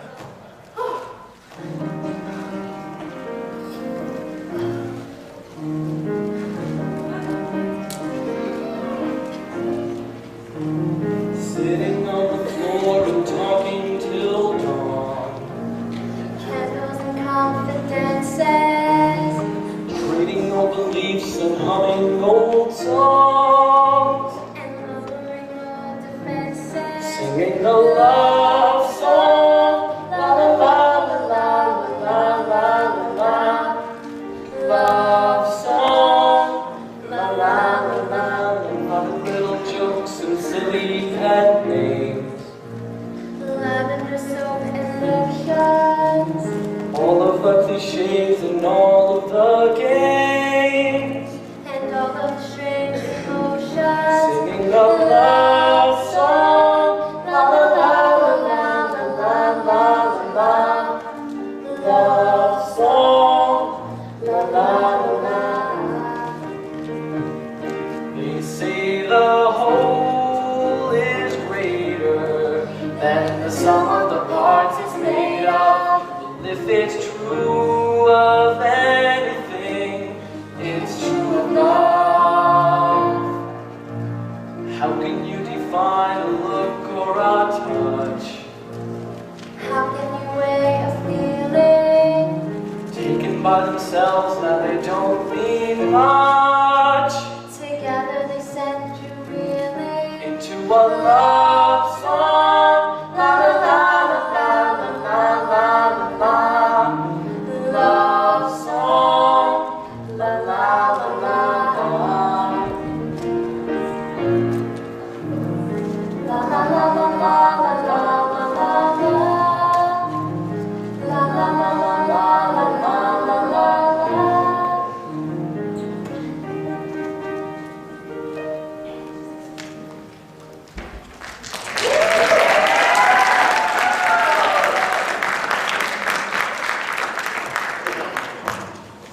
Sitting on the floor and talking till dawn. Candles and confidences. Trading old beliefs and humming old songs. And lowering all defenses. Singing the love song. La la la la la la la la. Love song. La la la la la. Little jokes and silly pet names. Lavender soap and lotions. All of the cliches and all of the games. And all of the strange emotions. Singing a love song. La la la la la la la la. Love song. La la la la. They say the whole is greater than the sum of the parts it's made of. Well, if it's true of anything, it's true of love. How can you define a look or a touch? How can you weigh a feeling? Taken by themselves, now they don't mean much. Together they send you reeling Into a love song. La la la la la la la la la. Love song. La la la la la. La la la la la la la la la. La la la la la la la la la.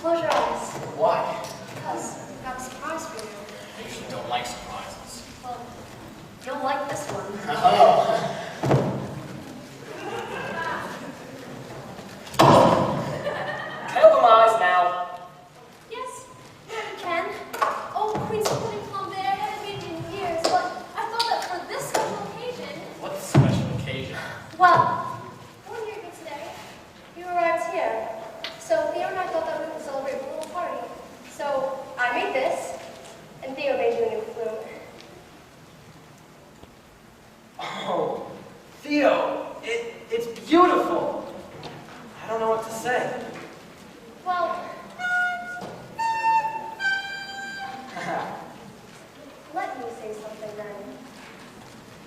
Close your eyes, Why? because I have a surprise for you. I usually don't like surprises. Well, you'll like this one. Oh. Can I open my eyes now? Yes, you can. Oh, Queen's pudding flambe, I haven't made it in years, but I thought that for this special occasion, What's a special occasion? well, 1 year ago today, you arrived here. So Theo and I thought that we would celebrate with a little party. So I made this, and Theo made you a new flute. Oh, Theo, it's beautiful. I don't know what to say. Well, let me say something then.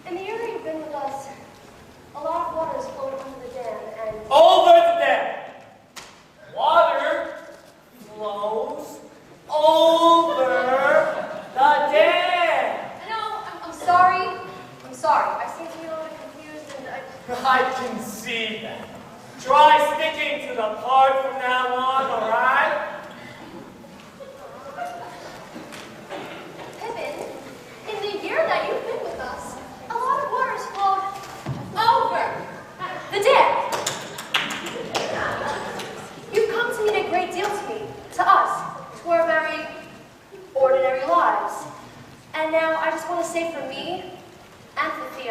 In the year that you've been with us, a lot of water has flowed under the dam, and Over the dam. Water flows over the dam. I know, I'm sorry. I'm sorry. I seem to be a little bit confused, and I can see that. Try sticking to the part from now on, all right? Pippin, in the year that you've been with us, a lot of water has flowed over the dam. You've come to mean a great deal to me, to us, to our very ordinary lives. And now I just want to say for me and for Theo,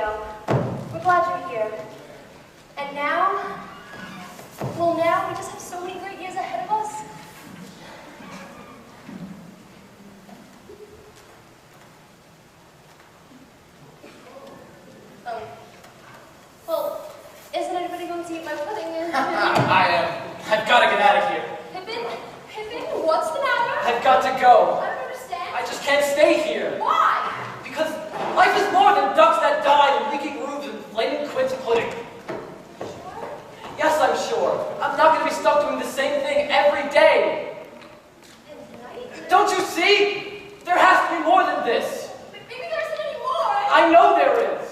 glad you're here. And now, well, now we just have so many great years ahead of us. Well, isn't anybody going to eat my pudding? I am. I've got to get out of here. Pippin, what's the matter? I've got to go. I don't understand. I just can't stay here. Why? Because life is more than ducks that die and leaking roofs and flaming quince pudding. Yes, I'm sure. I'm not going to be stuck doing the same thing every day. Don't you see? There has to be more than this. Maybe there isn't any more. I know there is.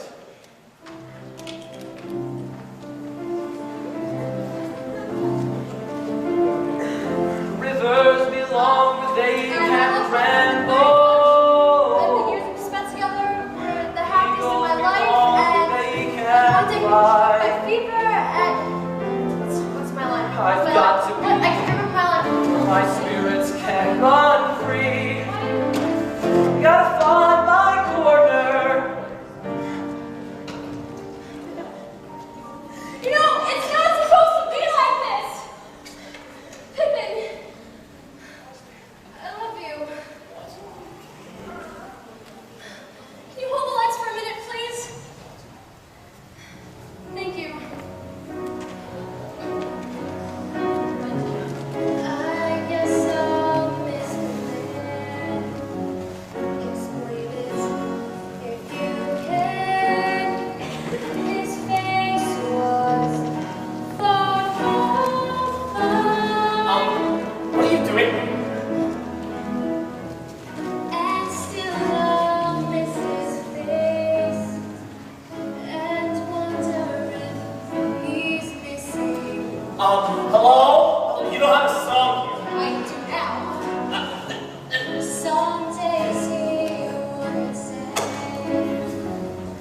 Rivers belong where they can ramble. And the years we spent together were the happiest of my life, and one day my fever and what's my line? I've got to be. I can't remember my line. My spirits can run free. Gotta find my corner. You know, it's not supposed to be like this. Pippin, I love you. Can you hold the lights for a minute, please? Thank you. I guess I'll miss it. Explain it if you can. His face was far from mine. What are you doing? And still I'll miss his face and wonder if he's missing. Hello? You don't have a song here. I do now. Some days he wouldn't say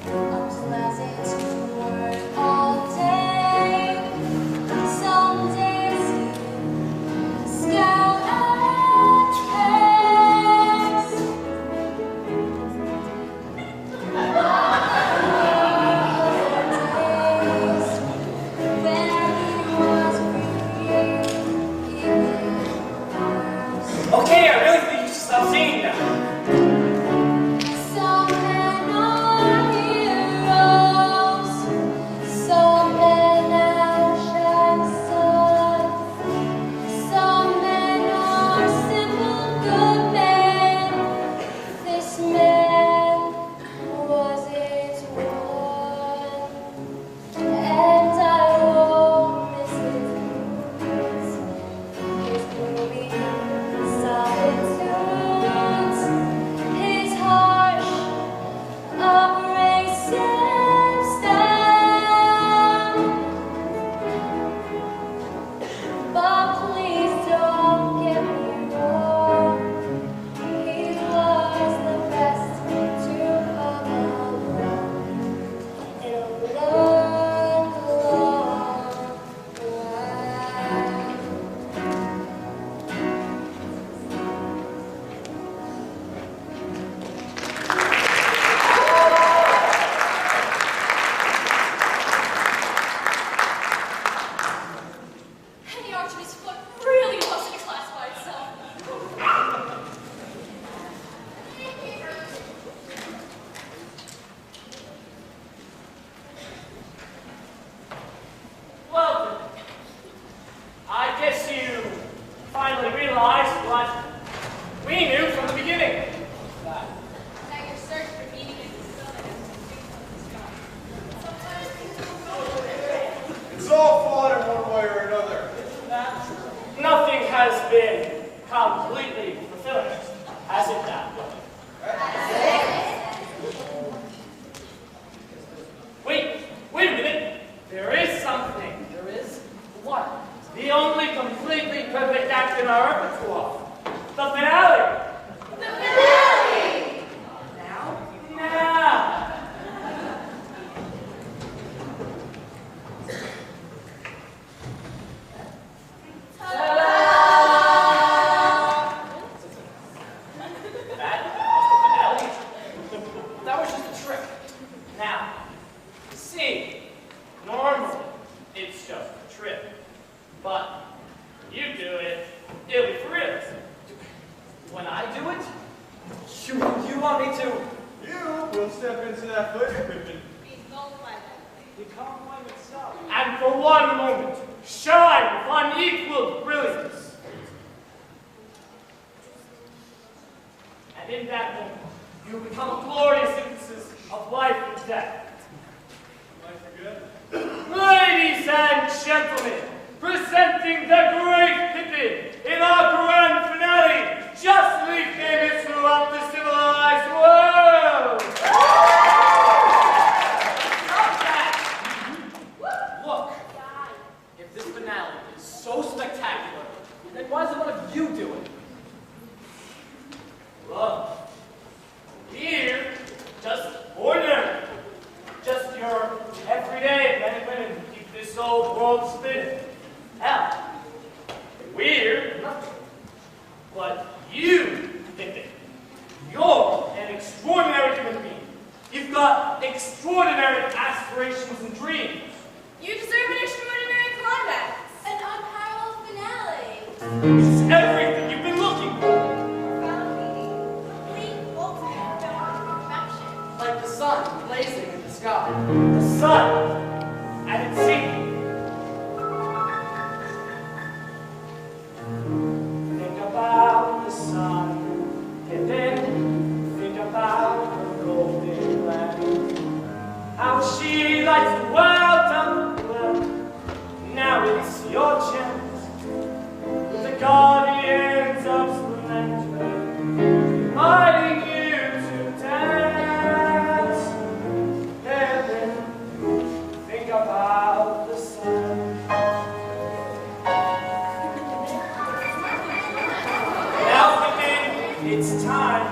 a pleasant word all day. Some days he scout and trace. Days when he was free, he was. Okay, I really think you should stop singing now. Some men are heroes, some men outshine sun, some men are simple good men. This man wasn't one, and I won't miss his gloomy solitudes, his harsh, abrasive style. But please don't get me wrong, he was the best to come along in a long, long while. And the arch of his foot really was in class by itself. Well, I guess you finally realized what we knew from the beginning. That your search for meaning and fulfillment is sometimes things don't go away. It's all fought in one way or another. Nothing has been completely fulfilling, has it now? Wait a minute. There is something. There is what? The only completely perfect act in our repertoire. The finale. The finale! Now. Ta-da! That me to? You will step into that flame, Pippin. Be nullified. Become flame itself. And for one moment, shine with unequaled brilliance. And in that moment, you become a glorious synthesis of life and death. I forget. Ladies and gentlemen, presenting the great Pippin in our grand finale, justly famous throughout the civilized world. Look, if this finale is so spectacular, then why isn't one of you do it? Look, here, just ordinary, just your everyday men and women who keep this old world spinning. Hell, we're nothing. But you, Pippin, you're an extraordinary human being. You've got extraordinary aspirations and dreams. You deserve an extraordinary climax. An unparalleled finale. This is everything you've been looking for. Profound meaning. Complete, ultimate, perfection. Like the sun blazing in the sky. The sun and its secret. Think about the sun, and then think about the golden land. How she lights the world up well. Now it's your chance with the guardians of splendor, inviting you to dance. Heaven, think about the sun. Now, Pippin, it's time.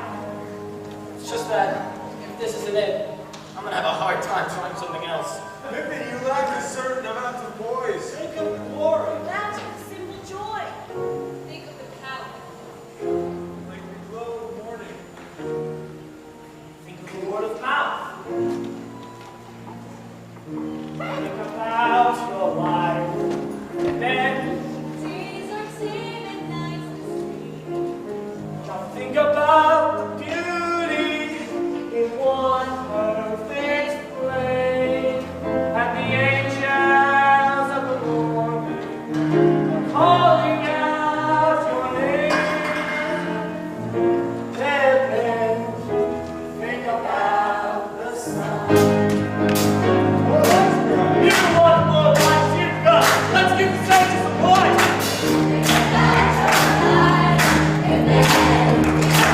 It's just that if this isn't it, I'm gonna have a hard time trying something else. Pippin, you lack a certain amount of poise. Think of glory. That's a simple joy. Think of the power. Like the glow of morning. Think of the word of mouth. Think about your life. And then Days are same and nights are sweet. now think about the beauty in one perfect flame. And the angels of the morning are calling out your name. Heaven, think about the sun. You want more life, you've got. Let's give the soldiers a point. If they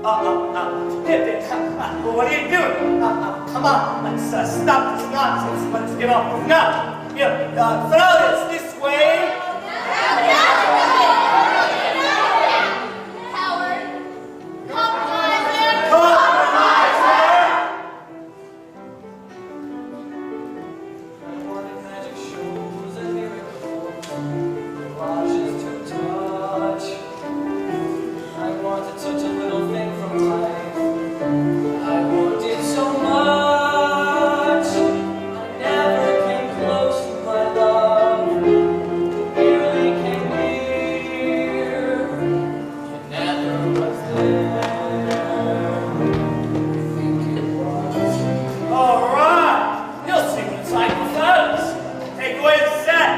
Pippin, what are you doing? Come on, let's stop this nonsense. Let's get off this. No, yeah, fellas, this way. Howard. Compromiser. Compromiser. I wanted magic shows and miracles, mirages to touch. I wanted such a little thing from life. I wanted so much. I never came close to my love. It barely came near. It never was there. I think it was. All right, you'll see what it's like without us. Take away the set.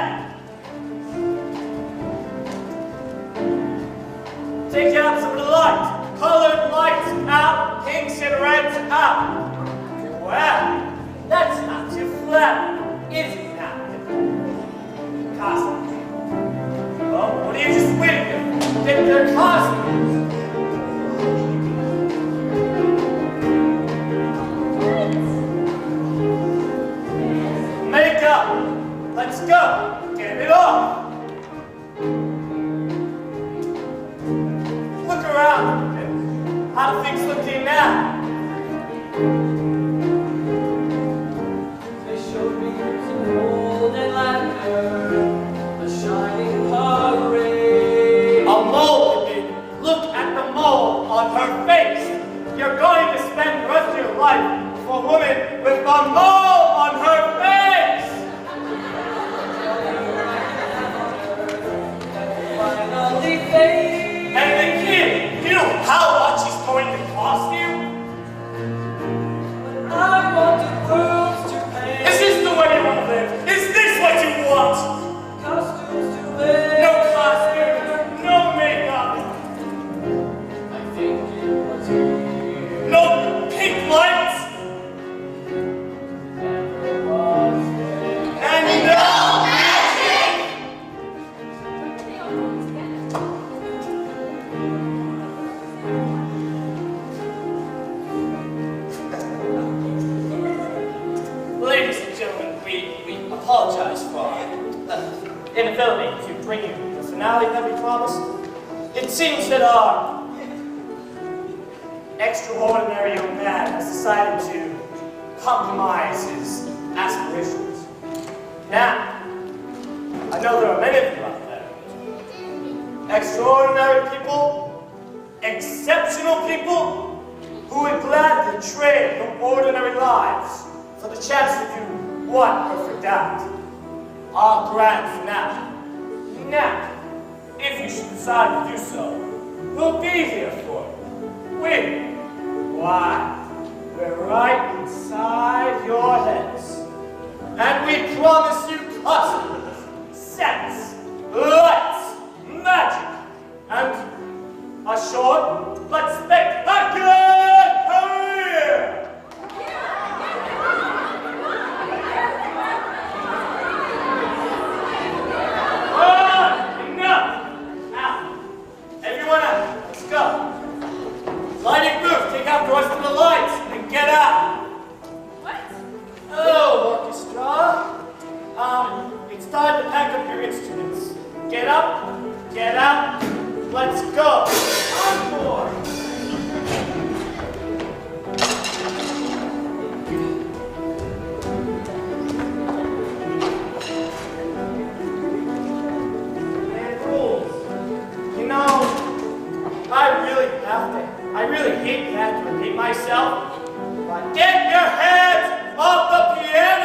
Take out some of the lights. Colored lights out. Pinks and reds out. Well, that's not too flat, is it now? Costumes. Well, what are you just waiting for? They're costumes. Makeup. Let's go. Get it off. Look around. How do things look to you now? They showed me some gold and lavender, a shining parade. A mole, Pippin. Look at the mole on her face. You're going to spend the rest of your life with a woman with a mole on her face. Finally fade. And the kid, you know how much he's going to cost you? I wanted worlds to paint, Is this the way you want to live? Is this what you want? costumes to wear. No costume, no makeup, I think it was here. no pink lights, Never was there. and no magic! Ladies and gentlemen, we apologize for our inability to bring you the finale that we promised. It seems that our extraordinary young man has decided to compromise his aspirations. Now, I know there are many of you out there. Extraordinary people, exceptional people, who would gladly trade their ordinary lives for the chance to do one perfect act. Our grand finale. Now, if you should decide to do so, we'll be here for you. Why, we're right inside your heads. And we promise you costumes, sets, lights, magic, and a short but spectacular career! Enough! Now, everyone out, let's go. Lighting booth, take out the rest of the lights, and get out. What? Hello, orchestra. It's time to pack up your instruments. Get up, get out, let's go. On board. And rules. You know, I really hate to have to repeat myself, but get your hands off the piano!